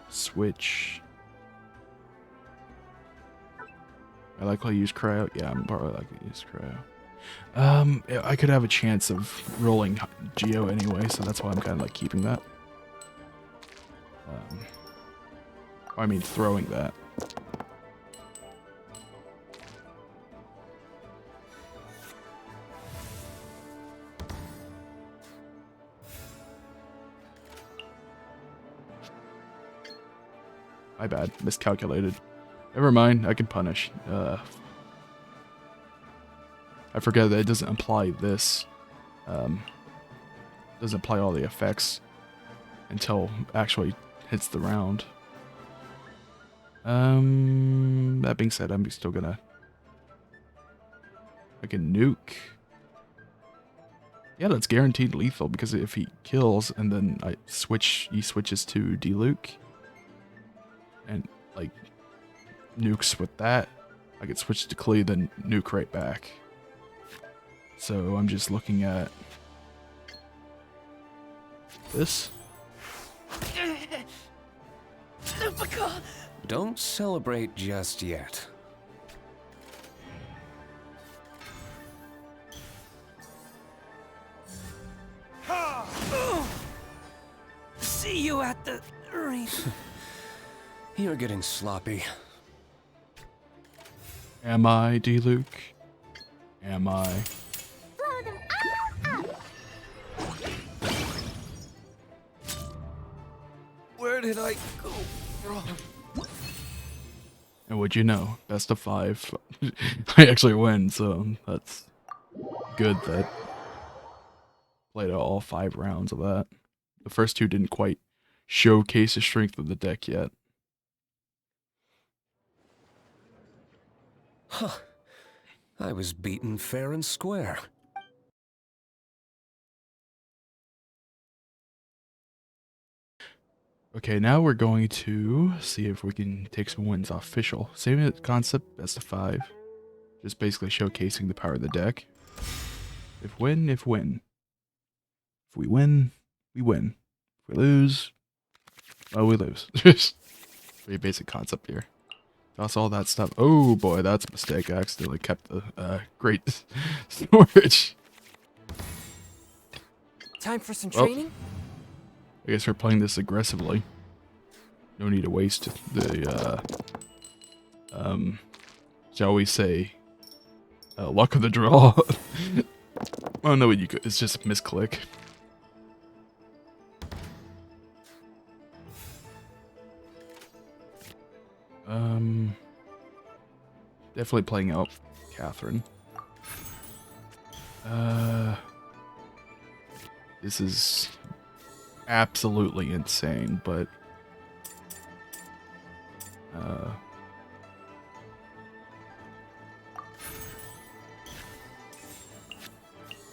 Switch. I likely use cryo. Yeah, I'm probably likely to use cryo. I could have a chance of rolling Geo anyway, so that's why I'm kind of like keeping that. I mean, throwing that. My bad. Miscalculated. Never mind. I can punish. I forget that it doesn't apply this. Doesn't apply all the effects until actually hits the round. That being said, I'm still gonna like a nuke. Yeah, that's guaranteed lethal because if he kills and then he switches to Diluc and like nukes with that, I could switch to Klee, then nuke right back. So I'm just looking at this. Don't celebrate just yet. See you at the arena. You're getting sloppy. Am I, Diluc? Am I? Blow them all up. Where did I go wrong? And would you know, best of 5. I actually win, so that's good that played out all 5 rounds of that. The first 2 didn't quite showcase the strength of the deck yet. Huh. I was beaten fair and square. Okay, now we're going to see if we can take some wins off official. Same concept, best of 5. Just basically showcasing the power of the deck. If win, if win. If we win, we win. If we lose, well, we lose. Pretty basic concept here. Toss all that stuff. Oh boy, that's a mistake. I accidentally kept the great storage. Time for some Well, training? I guess we're playing this aggressively. No need to waste the, shall we say, luck of the draw. Oh no, you could. It's just a misclick. Definitely playing out Catherine. This is absolutely insane, but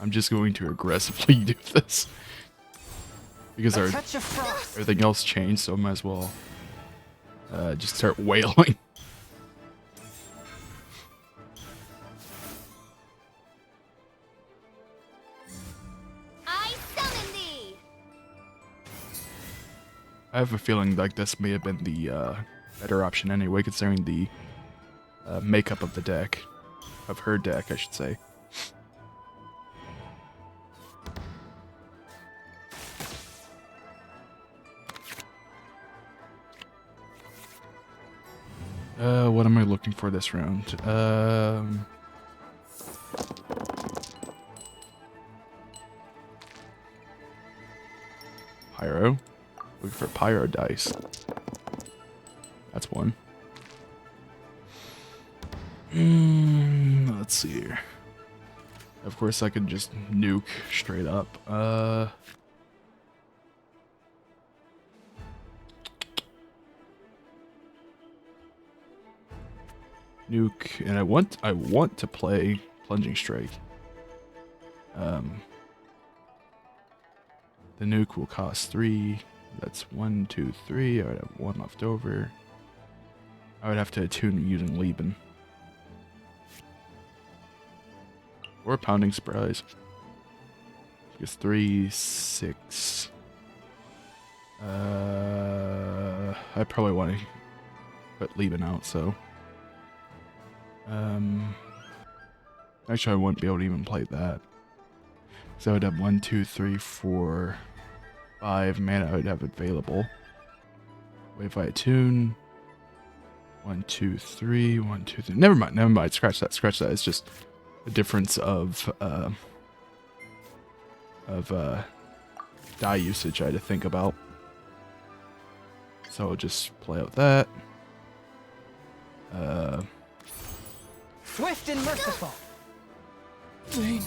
I'm just going to aggressively do this because A touch of frost. everything else changed, so I might as well just start wailing. I summon thee. I have a feeling like this may have been the better option anyway, considering the makeup of the deck. Of her deck, I should say. What am I looking for this round? Pyro. Looking for pyro dice. That's one. Let's see here. Of course, I could just nuke straight up. Nuke, and I want to play Plunging Strike. The nuke will cost 3. That's 1, 2, 3. I would have 1 left over. I would have to attune using Lieben. Or Pounding Surprise. It's 3, 6. I probably want to put Lieben out, so. Actually, I wouldn't be able to even play that. So I would have 1, 2, 3, 4, 5 mana I would have available. Wait, if I attune. 1, 2, 3, 1, 2, 3. Never mind. Scratch that. It's just a difference of die usage I had to think about. So I'll just play out that. Swift and merciful. vain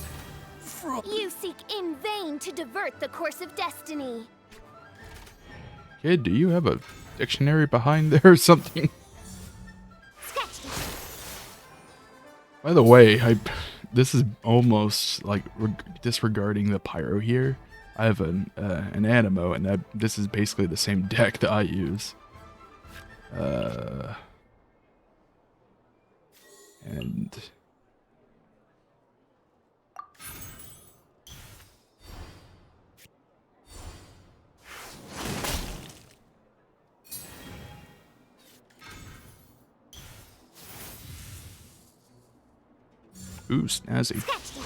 from... You seek in vain to divert the course of destiny. Kid, do you have a dictionary behind there or something? Sketched it. By the way, this is almost like disregarding the pyro here. I have an animo, and this is basically the same deck that I use. And ooh, snazzy. Sketched it.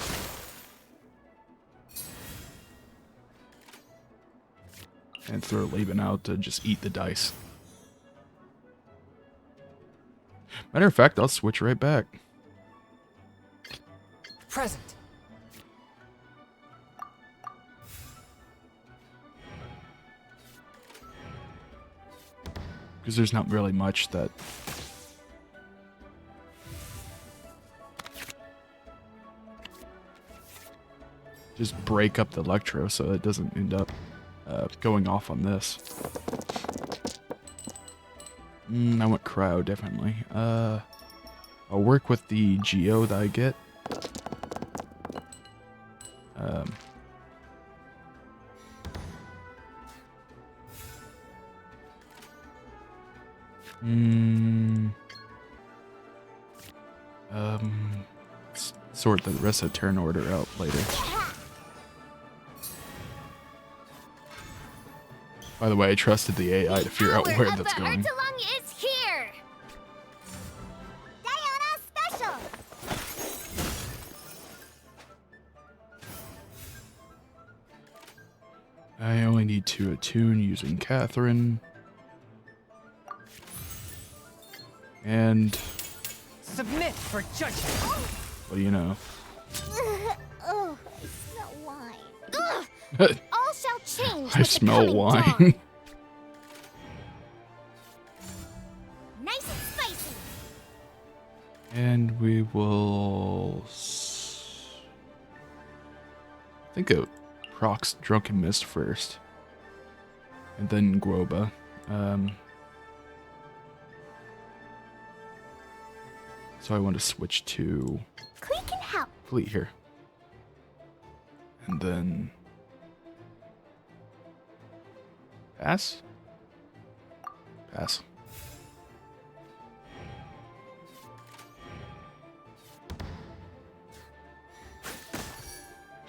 And throw Laban out to just eat the dice. Matter of fact, I'll switch right back. Present. Because there's not really much that... Just break up the Electro so it doesn't end up going off on this. I want Cryo, definitely. I'll work with the Geo that I get. Sort the rest of the turn order out later. By the way, I trusted the AI to figure out where that's going. Urtalung is here. Diana Special. I only need to attune using Catherine. And... Submit for judgment. well, you know. Oh, I smell wine. Ugh. All shall change. I with the smell coming wine. dawn. Nice and spicy. And we will... think of Proc's Drunken Mist first. And then Guoba. So I want to switch to Clee can help. Fleet here. And then... pass? Pass.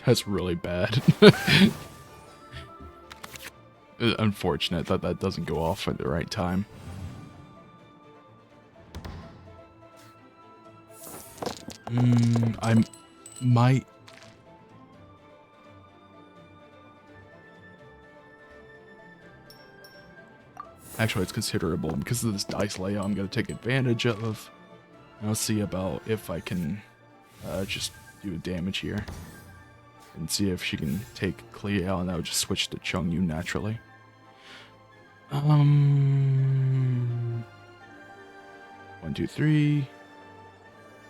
That's really bad. Unfortunate that that doesn't go off at the right time. I might... actually, it's considerable. Because of this dice layout, I'm going to take advantage of. I'll see about if I can just do a damage here. And see if she can take Clea out, and that would just switch to Chungyu naturally. 1, 2, 3. 1,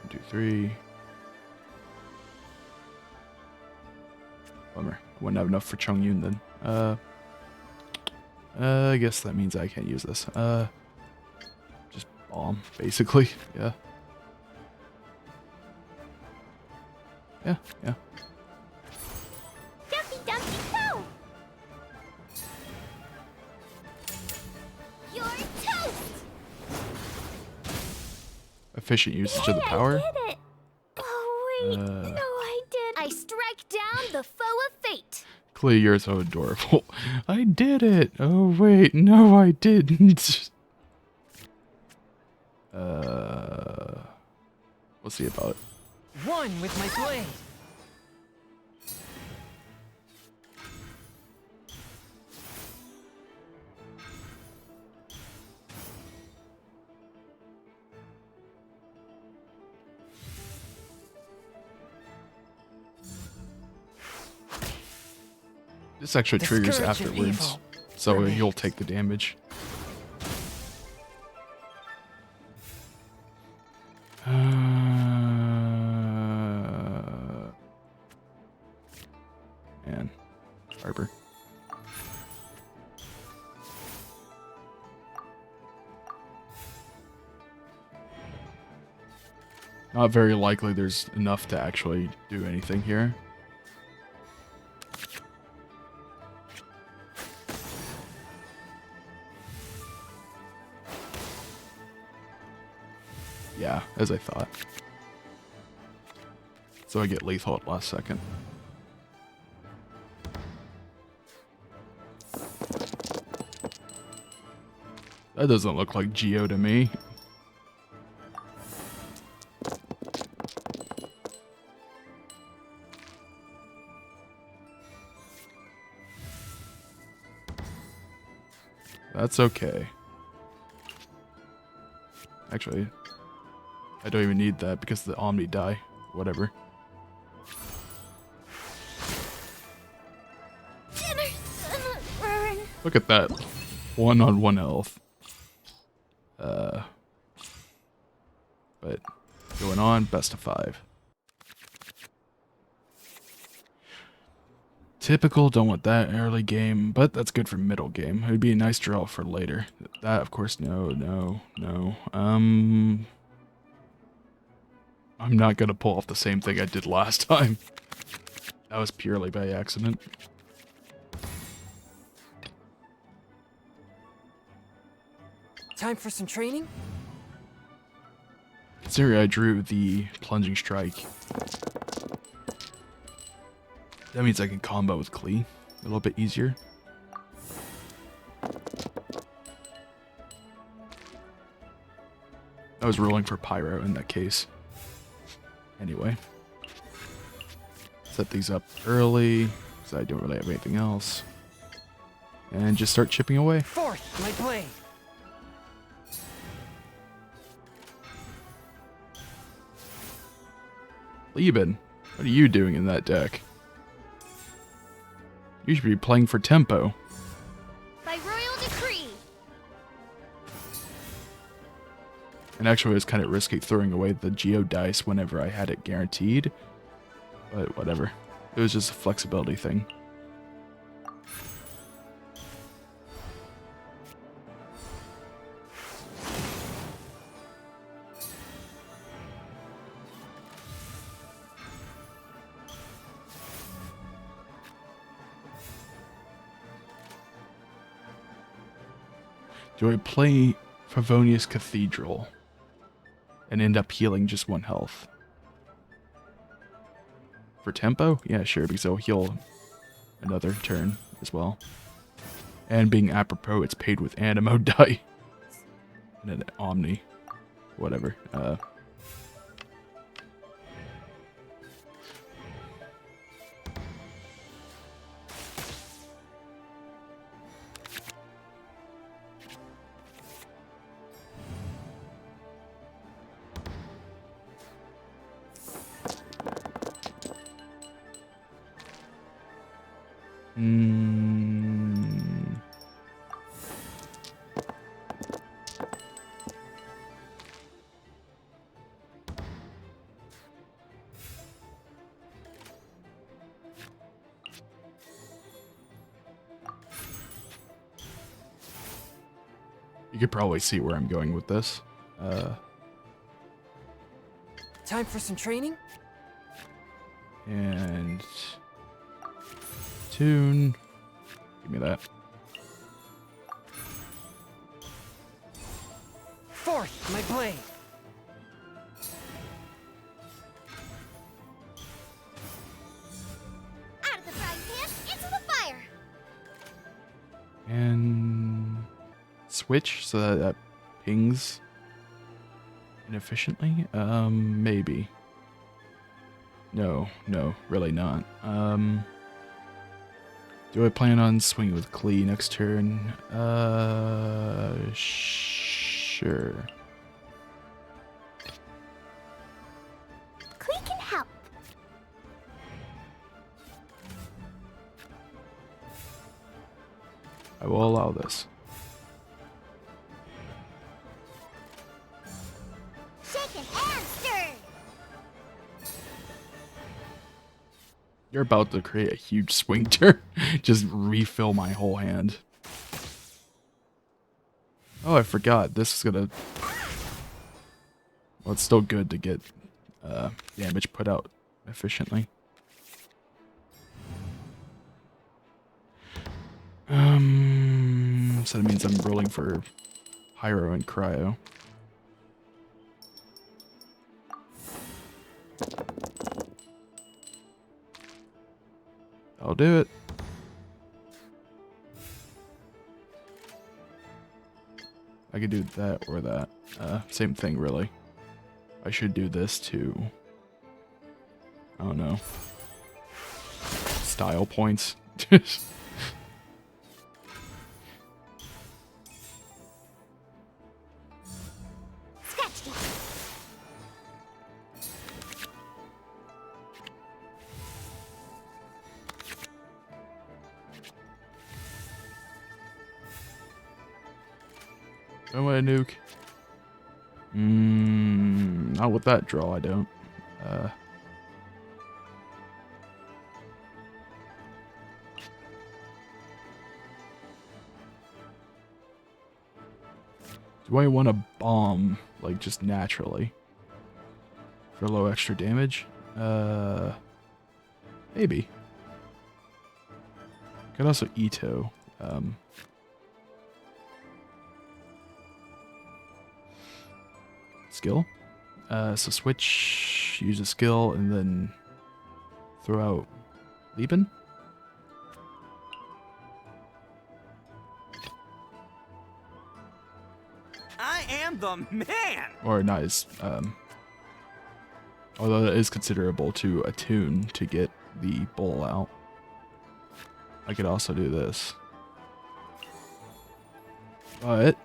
2, 3. Bummer. Wouldn't have enough for Chungyun then. I guess that means I can't use this. Just bomb, basically. Yeah. Yeah. Dumpy Dumpy go! You're toast! Efficient usage of the Hey, power. I did it! Oh, wait. No, I did. I strike down the foe of fate. Clea, you're so adorable. I did it! Oh, wait. No, I didn't. We'll see about it. One with my blade. This actually The triggers scourge of afterwards, evil so remains. you'll take the damage. Harper. Not very likely there's enough to actually do anything here. Yeah, as I thought. So I get lethal at last second. That doesn't look like Geo to me. That's okay. Actually, I don't even need that because the Omni die. Whatever. Look at that. 1 on 1 health. But going on, best of 5. Typical, don't want that early game, but that's good for middle game. It would be a nice draw for later. That, of course, no. I'm not gonna pull off the same thing I did last time. That was purely by accident. Time for some training? Considering I drew the plunging strike, that means I can combo with Klee a little bit easier. I was rolling for Pyro in that case. Anyway. Set these up early, because I don't really have anything else. And just start chipping away. Forth, my blade! Lieben, what are you doing in that deck? You should be playing for tempo. By royal decree. And actually, it was kind of risky throwing away the Geo dice whenever I had it guaranteed. But whatever. It was just a flexibility thing. Do I play Favonius Cathedral and end up healing just 1 health? For tempo? Yeah, sure, because it'll heal another turn as well. And being apropos, it's paid with Animo die. And an Omni. Whatever. You could probably see where I'm going with this. Time for some training? And tune. Give me that. Forth, my blade! Out of the frying pan, into the fire. And switch so that that pings inefficiently? Maybe. No, really not. Do I plan on swinging with Klee next turn? Sure. Klee can help. I will allow this. Shaken and stirred. You're about to create a huge swing turn. Just refill my whole hand. Oh, I forgot. This is gonna... Well, it's still good to get damage put out efficiently. So that means I'm rolling for Pyro and Cryo. I'll do it. I could do that or that. Same thing, really. I should do this too. I don't know. Style points. Don't want to nuke. Not with that draw, I don't. Do I want to bomb, like, just naturally? For low extra damage? Maybe. Could also Itto. Skill. So switch, use a skill, and then throw out Lieben. I am the man! Or not as, although that is considerable to attune to get the bowl out. I could also do this. But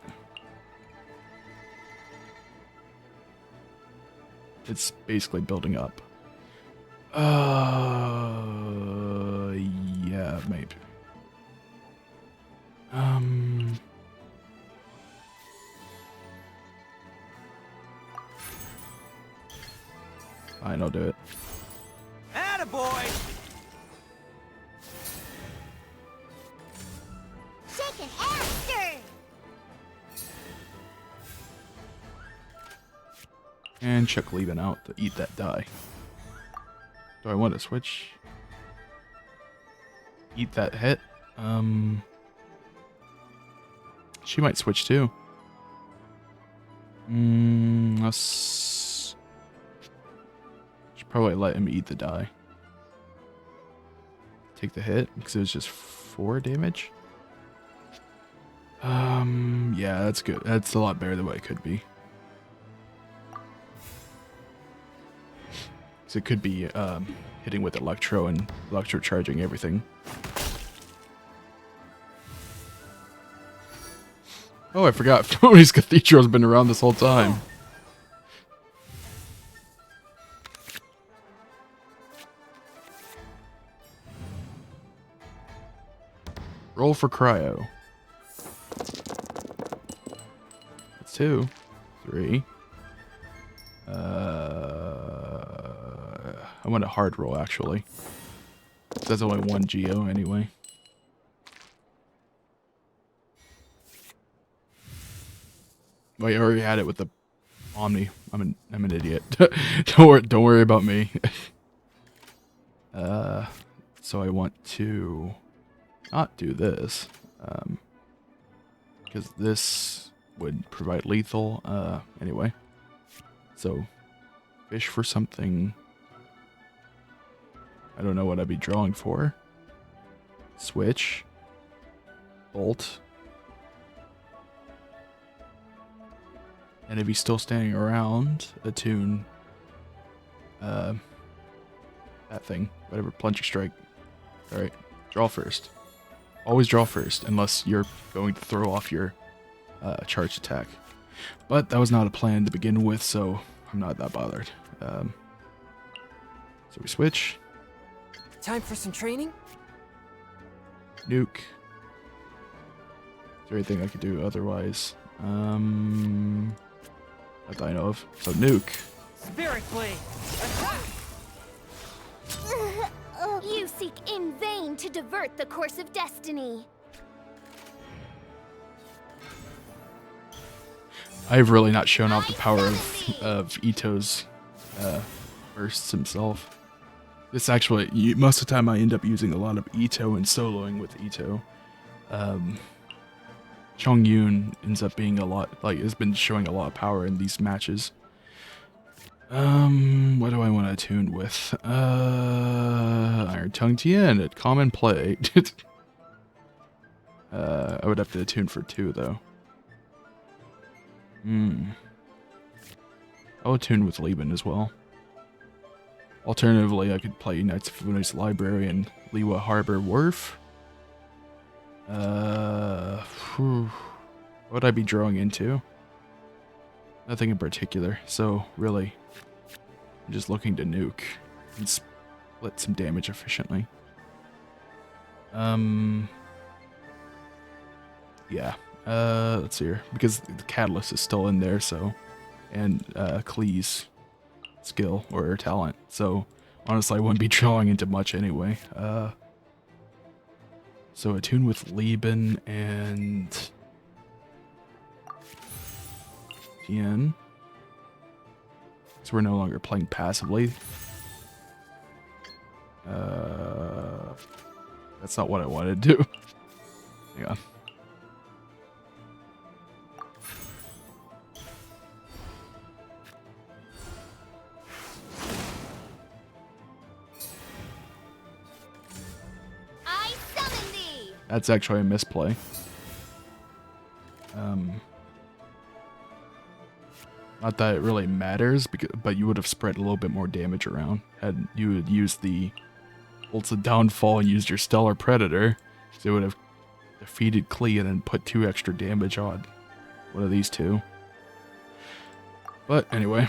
it's basically building up. Yeah, maybe. Fine, I'll do it. Attaboy! Shaken after. And check Lieben out to eat that die. Do I want to switch? Eat that hit? She might switch too. Let's... Should probably let him eat the die. Take the hit, because it was just 4 damage. Yeah, that's good. That's a lot better than what it could be. So it could be hitting with Electro and Electro charging everything. Oh, I forgot. Tony's Cathedral's been around this whole time. Roll for Cryo. That's 2. 3. I want a hard roll, actually. That's only 1 Geo, anyway. Wait, I already had it with the Omni. I'm an idiot. Don't worry about me. So I want to not do this, because this would provide lethal. Anyway, so fish for something. I don't know what I'd be drawing for. Switch. Bolt. And if he's still standing around, attune that thing. Whatever, plunging strike. Alright, draw first. Always draw first, unless you're going to throw off your charged attack. But that was not a plan to begin with, so I'm not that bothered. So we switch. Time for some training? Nuke. Is there anything I could do otherwise? Not that I know of. So nuke. Spirit Blade! Attack! You seek in vain to divert the course of destiny. I've really not shown off the power of Itto's bursts himself. This actually, most of the time I end up using a lot of Itto and soloing with Itto. Chongyun ends up being a lot, has been showing a lot of power in these matches. What do I want to attune with? Iron Tongue Tien at Common Play. I would have to attune for 2 though. I'll attune with Lieben as well. Alternatively, I could play Knights of Fune's Library and Liwa Harbor Wharf. What would I be drawing into? Nothing in particular, so really, I'm just looking to nuke and split some damage efficiently. Yeah. Let's see here, because the Catalyst is still in there, so, and Klee's skill or talent, so honestly I wouldn't be drawing into much anyway. So attune with Lieben and Tien. So we're no longer playing passively. That's not what I wanted to do. Hang on. That's actually a misplay. Not that it really matters, but you would have spread a little bit more damage around had you had used the Bolts of Downfall and used your Stellar Predator. So it would have defeated Klee and then put 2 extra damage on one of these 2. But anyway,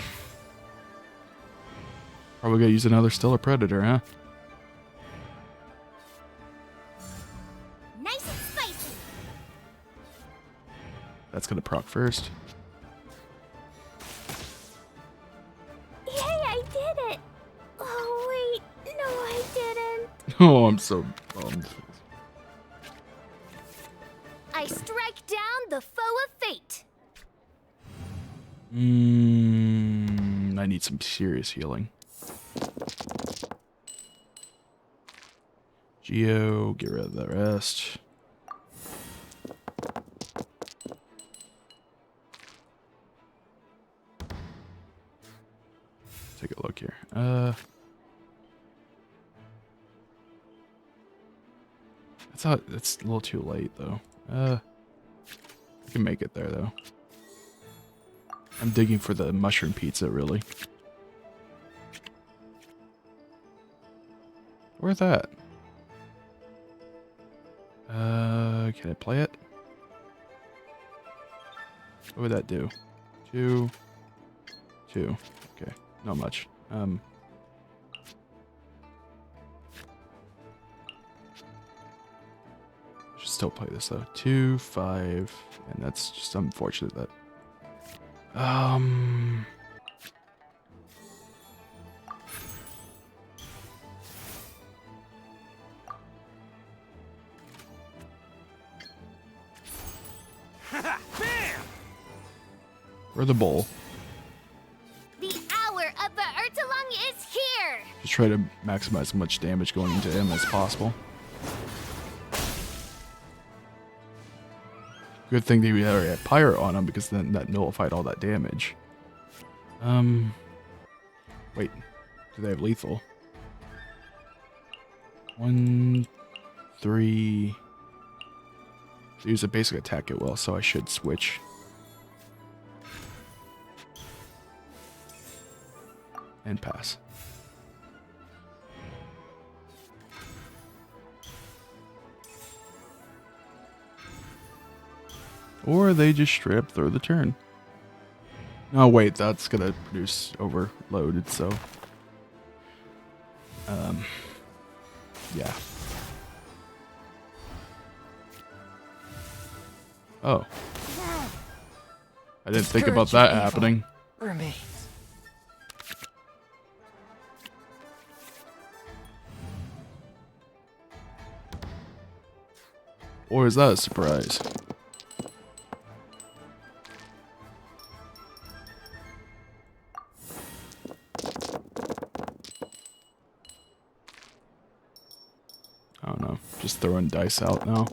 probably gonna use another Stellar Predator, huh? That's gonna proc first. Yay, I did it! Oh, wait, no, I didn't. Oh, I'm so bummed. I strike down the foe of fate. I need some serious healing. Geo, get rid of the rest. Take a look here. That's a little too late though. I can make it there though. I'm digging for the mushroom pizza really. Where's that? Can I play it? What would that do? 2. Okay, not much. Should still play this though. 2, 5, and that's just unfortunate that. Where's the bowl? The hour of the Ertelung is here! Just try to maximize as much damage going into him as possible. Good thing that we already had Pyro on him because then that nullified all that damage. Wait. Do they have lethal? 1, 3. They use a basic attack at will, so I should switch. And pass. Or they just straight up throw the turn. Oh wait, that's gonna produce overloaded, so yeah. Oh. I didn't think about that happening. Remains. Or is that a surprise? I don't know. Just throwing dice out now.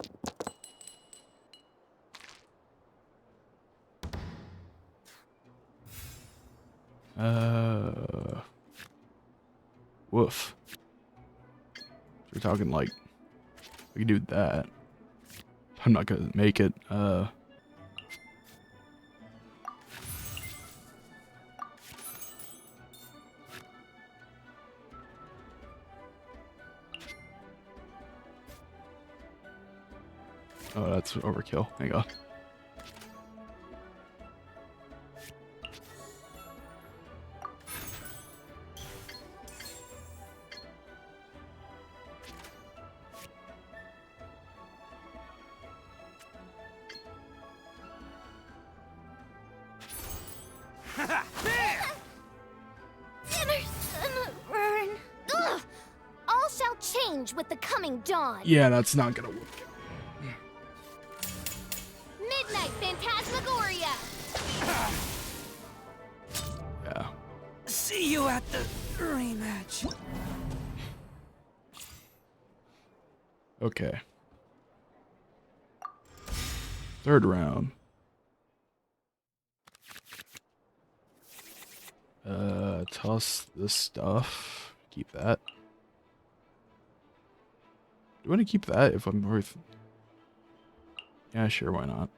Woof. We're talking like we can do that. I'm not gonna make it. Oh, that's overkill. Hang on. Dinner's gonna burn. Ugh! All shall change with the coming dawn. Yeah, that's not gonna work. Midnight Phantasmagoria. Yeah. See you at the rematch. Okay. Third round. Toss this stuff. Keep that. Do you want to keep that if I'm worth... Yeah, sure, why not?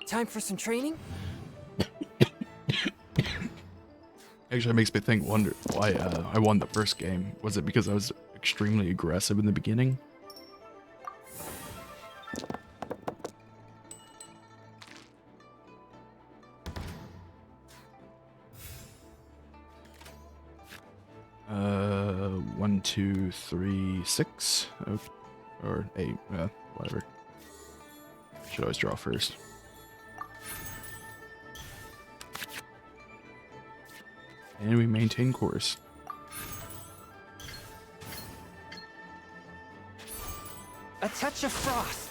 Time for some training? Actually, it makes me wonder why I won the first game. Was it because I was extremely aggressive in the beginning? One, two, three, six, oh, or eight, whatever. Should always draw first. And we maintain course. A touch of frost.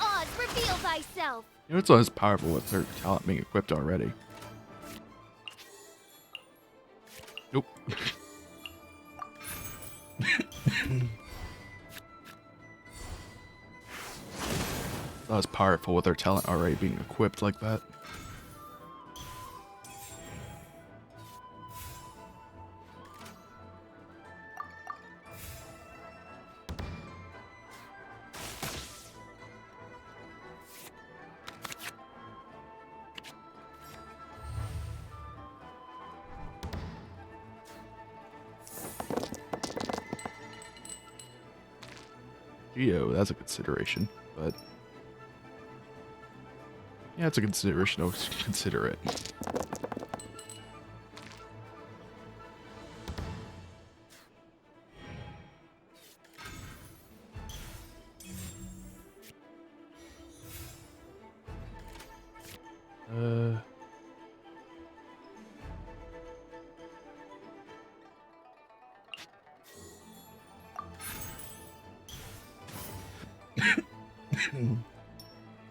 Oz, reveal thyself. You know, it's not as powerful with her talent being equipped already. Nope. Not as powerful with her talent already being equipped like that. Geo, that's a consideration, but yeah, it's a consideration. I'll consider it.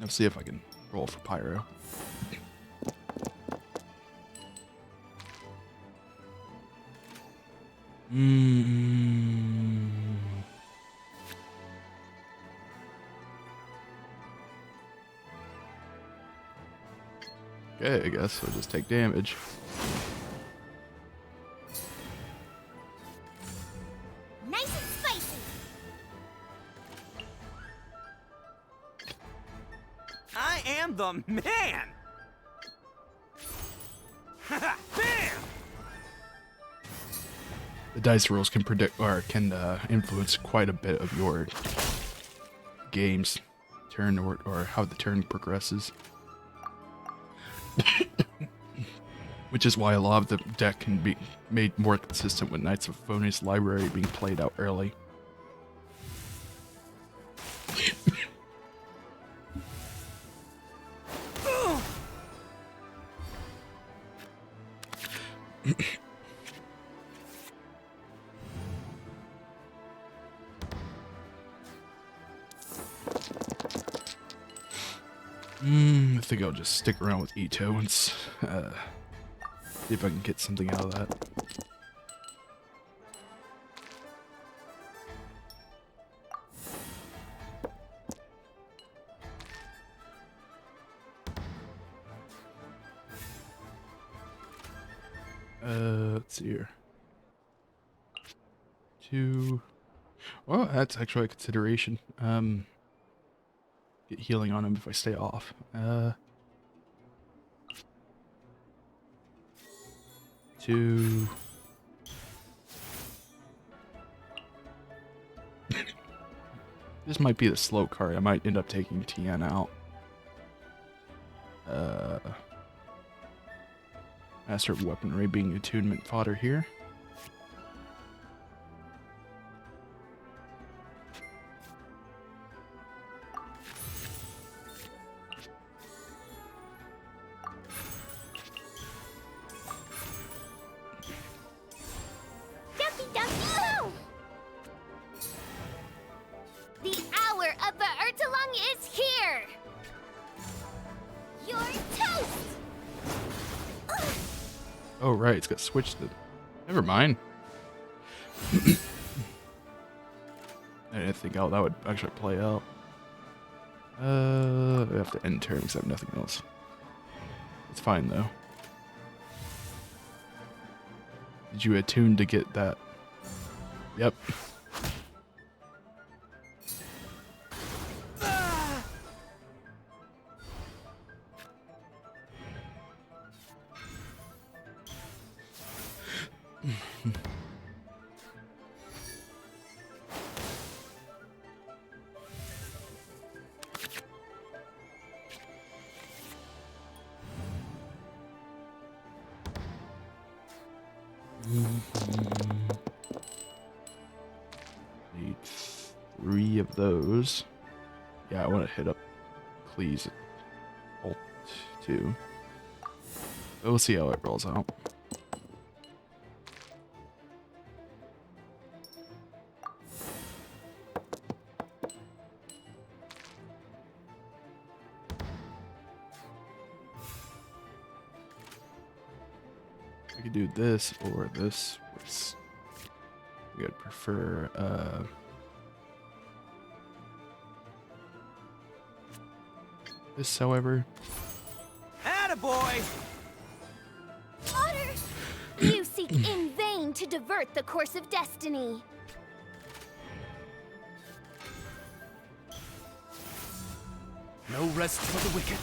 Let's see if I can roll for Pyro. Okay, I guess I'll just take damage. Nice and spicy. I am the man! Bam! The dice rolls can predict or can influence quite a bit of your game's turn or how the turn progresses. Which is why a lot of the deck can be made more consistent with Knights of Phonius Library being played out early. I think I'll just stick around with Itto and see if I can get something out of that. Let's see here. 2. Well, that's actually a consideration. Get healing on him if I stay off. 2. This might be the slow card. I might end up taking Tien out. Master of Weaponry being attunement fodder here. Ducky ducky! The hour of the Ertelung is here! You're toast! Oh, right. It's got switched to... Never mind. I didn't think that would actually play out. I have to end turn because I have nothing else. It's fine, though. Did you attune to get that? Yep. Need 3 of those. Yeah, I want to hit up Cleese at Alt 2. But we'll see how it rolls out. I could do this or this. I would prefer this, however. Attaboy! Otter! You seek in vain to divert the course of destiny. No rest for the wicked.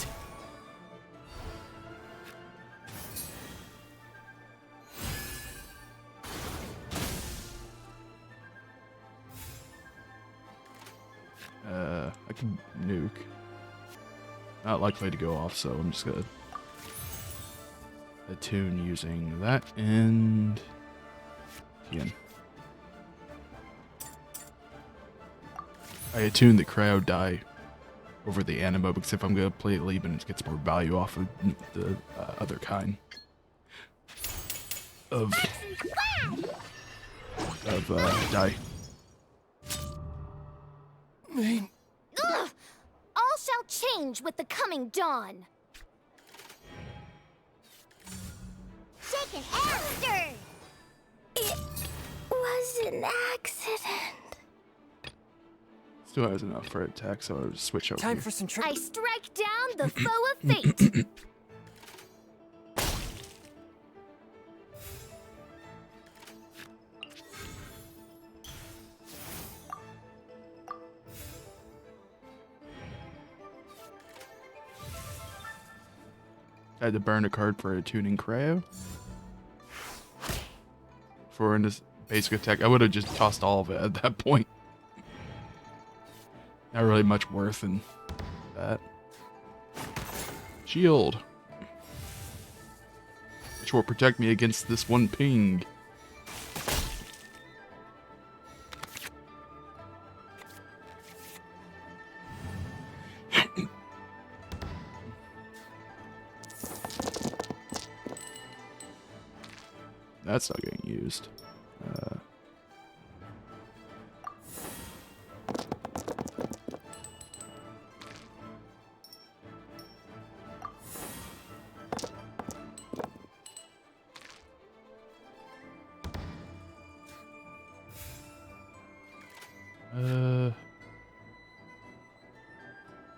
I can nuke. Not likely to go off, so I'm just gonna attune using that and Tien. I attune the cryo die over the anima because if I'm gonna play it Lieben, it gets more value off of the other kind of die. Ugh! All shall change with the coming dawn. Shaken after! It was an accident. Still has enough for attack, so I'll just switch over. Time Here. for some I strike down the foe of fate. I had to burn a card for attuning cryo. For this basic attack, I would have just tossed all of it at that point. Not really much worth in that. Shield. which will protect me against this one ping. That's not getting used.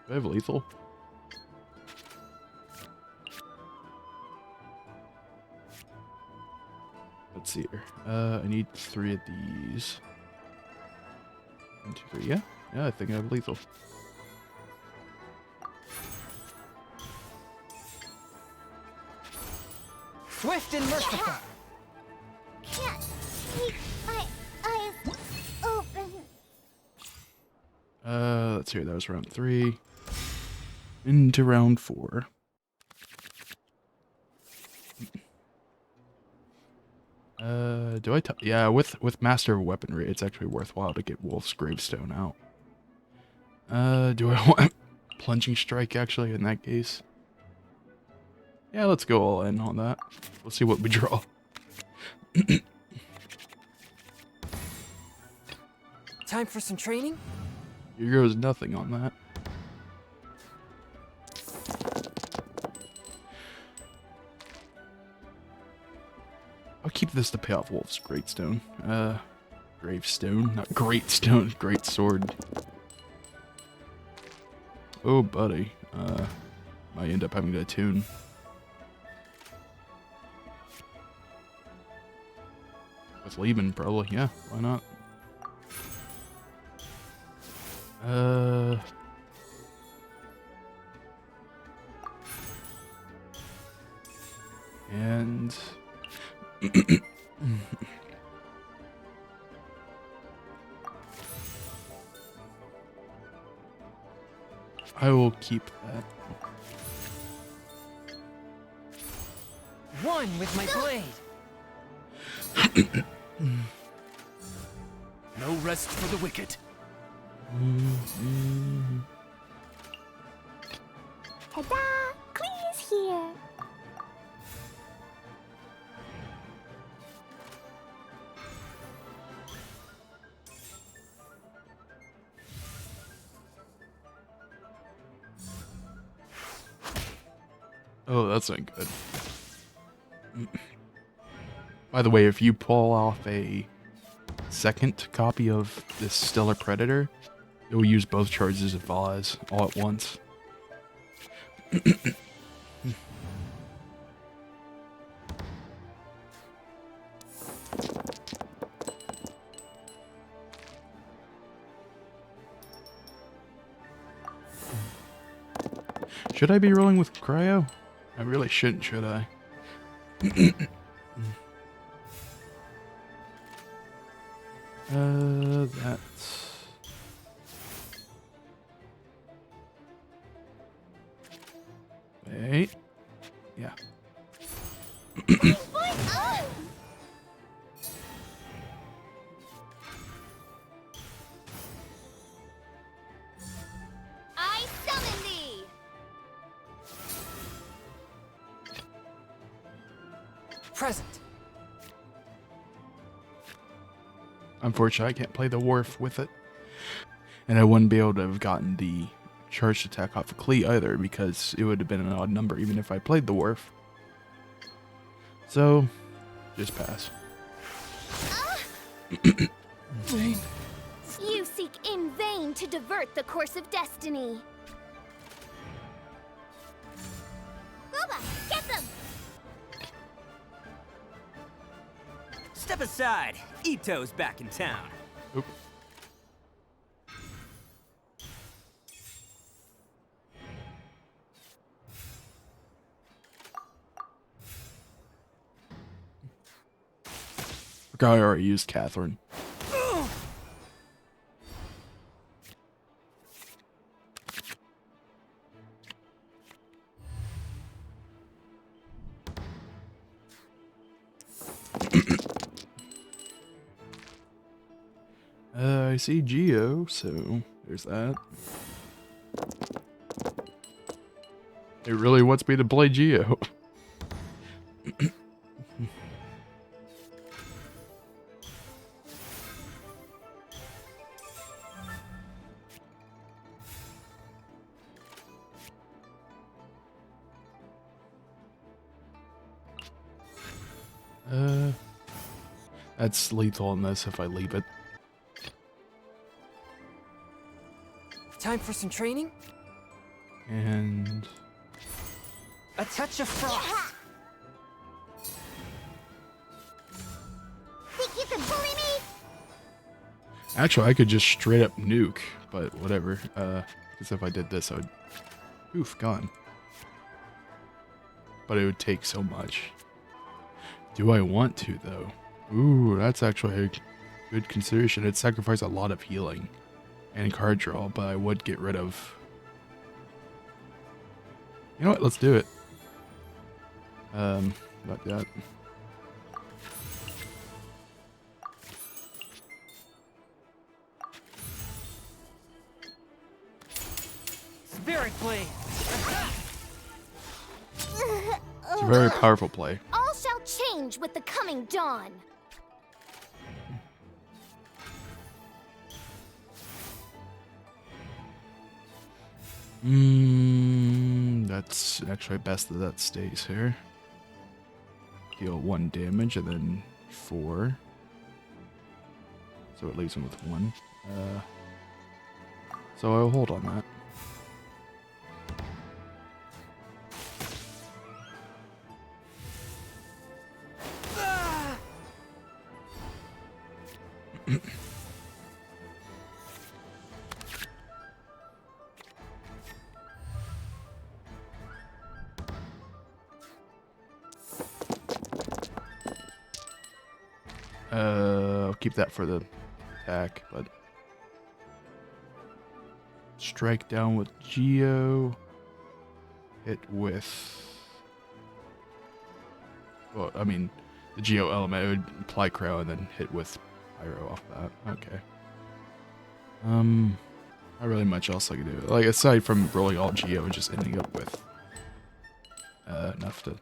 Do I have lethal? Let's see here. I need 3 of these. 1, 2, 3. Yeah, yeah. I think I have lethal. Swift and merciful. Can't keep my eyes open. Let's see. That was round 3. Into round 4. Do I? Yeah, with Master of Weaponry, it's actually worthwhile to get Wolf's Gravestone out. Do I want Plunging Strike actually in that case? Yeah, let's go all in on that. We'll see what we draw. Time for some training? Here goes nothing on that. I'll keep this to pay off Wolf's Greatstone. Gravestone, not Greatstone, Great Sword. Oh, buddy. Might end up having to attune. With Lehman, probably. Yeah, why not? And I will keep that. One with my blade. No rest for the wicked. Ta-da! Clee's here. Oh, that's not good. By the way, if you pull off a second copy of this Stellar Predator, it will use both charges of Vaz all at once. Should I be rolling with Cryo? I really shouldn't, should I? That's... Wait. Yeah. I summon thee. Present. Unfortunately, I can't play the Wharf with it. And I wouldn't be able to have gotten the charged attack off of Klee either, because it would have been an odd number even if I played the Wharf. So, just pass. You seek in vain to divert the course of destiny. Booba, get them! Step aside. Itto's back in town. Oop. Forgot I already used Catherine. I see Geo, so there's that. It really wants me to play Geo. That's lethal in this if I leave it. Time for some training? And A touch of frost. Think you can bully me? actually, I could just straight up nuke, but whatever. Because if I did this, I would. Oof, gone. But it would take so much. Do I want to, though? Ooh, that's actually a good consideration. It'd sacrifice a lot of healing and card draw, but I would get rid of... You know what? Let's do it. Like that. Spirit blade. It's a very powerful play. All shall change with the coming dawn. That's actually best that stays here. Deal 1 damage and then 4. So it leaves him with 1. So I'll hold on that. I'll keep that for the attack, but strike down with Geo. Hit with, well, I mean, the Geo element, it would apply Crow and then hit with Pyro off that. Okay. Not really much else I can do. Like, aside from rolling all Geo and just ending up with enough to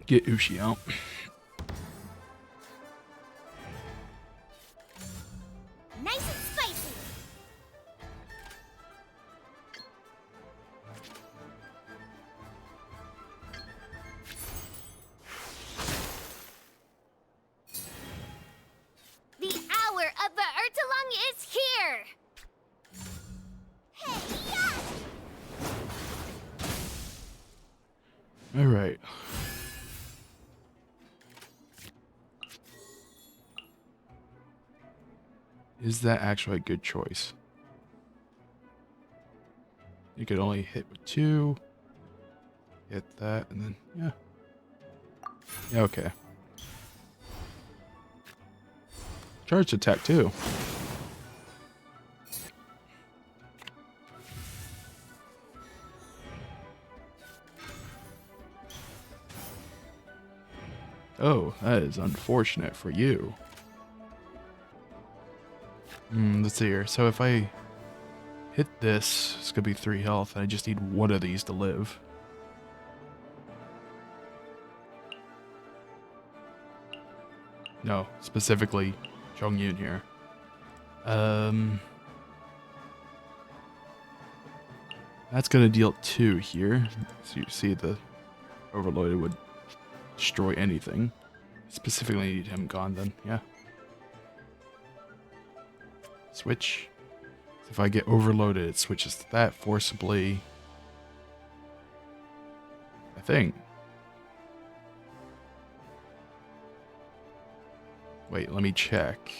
get Ushi out. Nice and spicy. The hour of the Ertelung is here. Hey, yeah. All right. Is that actually a good choice? You could only hit with 2. Hit that, and then, yeah. Yeah, okay. Charge attack, too. Oh, that is unfortunate for you. Let's see here. So if I hit this, it's gonna be 3 health, and I just need 1 of these to live. No, specifically Chongyun here. That's gonna deal 2 here. So you see the overloaded would destroy anything. Specifically need him gone then, yeah. Switch. So if I get overloaded, it switches to that forcibly. I think. Wait, let me check.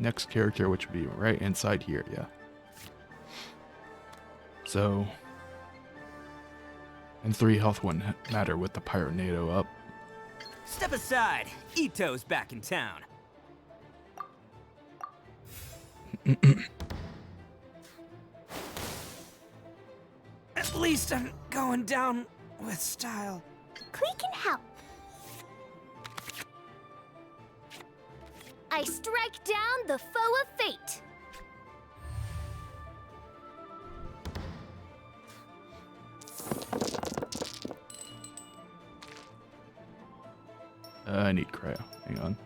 Next character, which would be right inside here, yeah. So, and 3 health wouldn't matter with the Pyronado up. Step aside. Itto's back in town. At least I'm going down with style. We can help. I strike down the foe of fate. I need cryo. Hang on.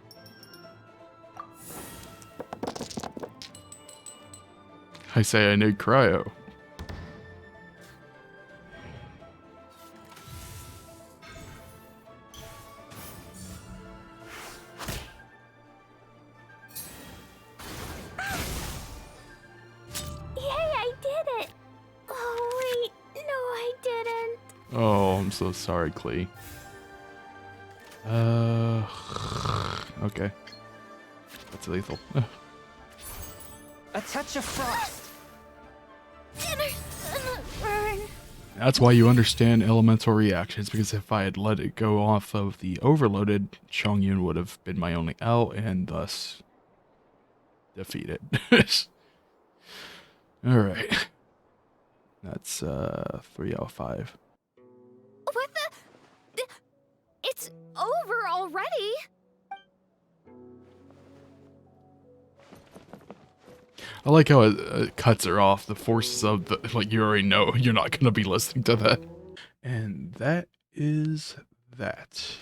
I say I need cryo. Yay, I did it! Oh, wait, no, I didn't. Oh, I'm so sorry, Klee. Okay. That's lethal. A touch of frost. Burn. That's why you understand elemental reactions, because if I had let it go off of the overloaded, Chongyun would have been my only out and thus defeated. Alright. That's 3 out of 5. What the? It's over already. I like how it cuts her off. The forces of the, like, you already know you're not going to be listening to that. And that is that.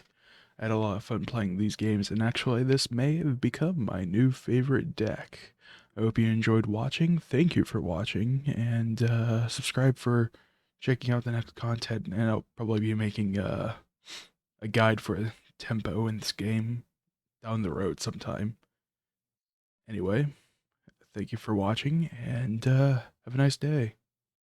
I had a lot of fun playing these games, and actually this may have become my new favorite deck. I hope you enjoyed watching. Thank you for watching, and subscribe for checking out the next content, and I'll probably be making a guide for tempo in this game down the road sometime. Anyway, thank you for watching, and have a nice day.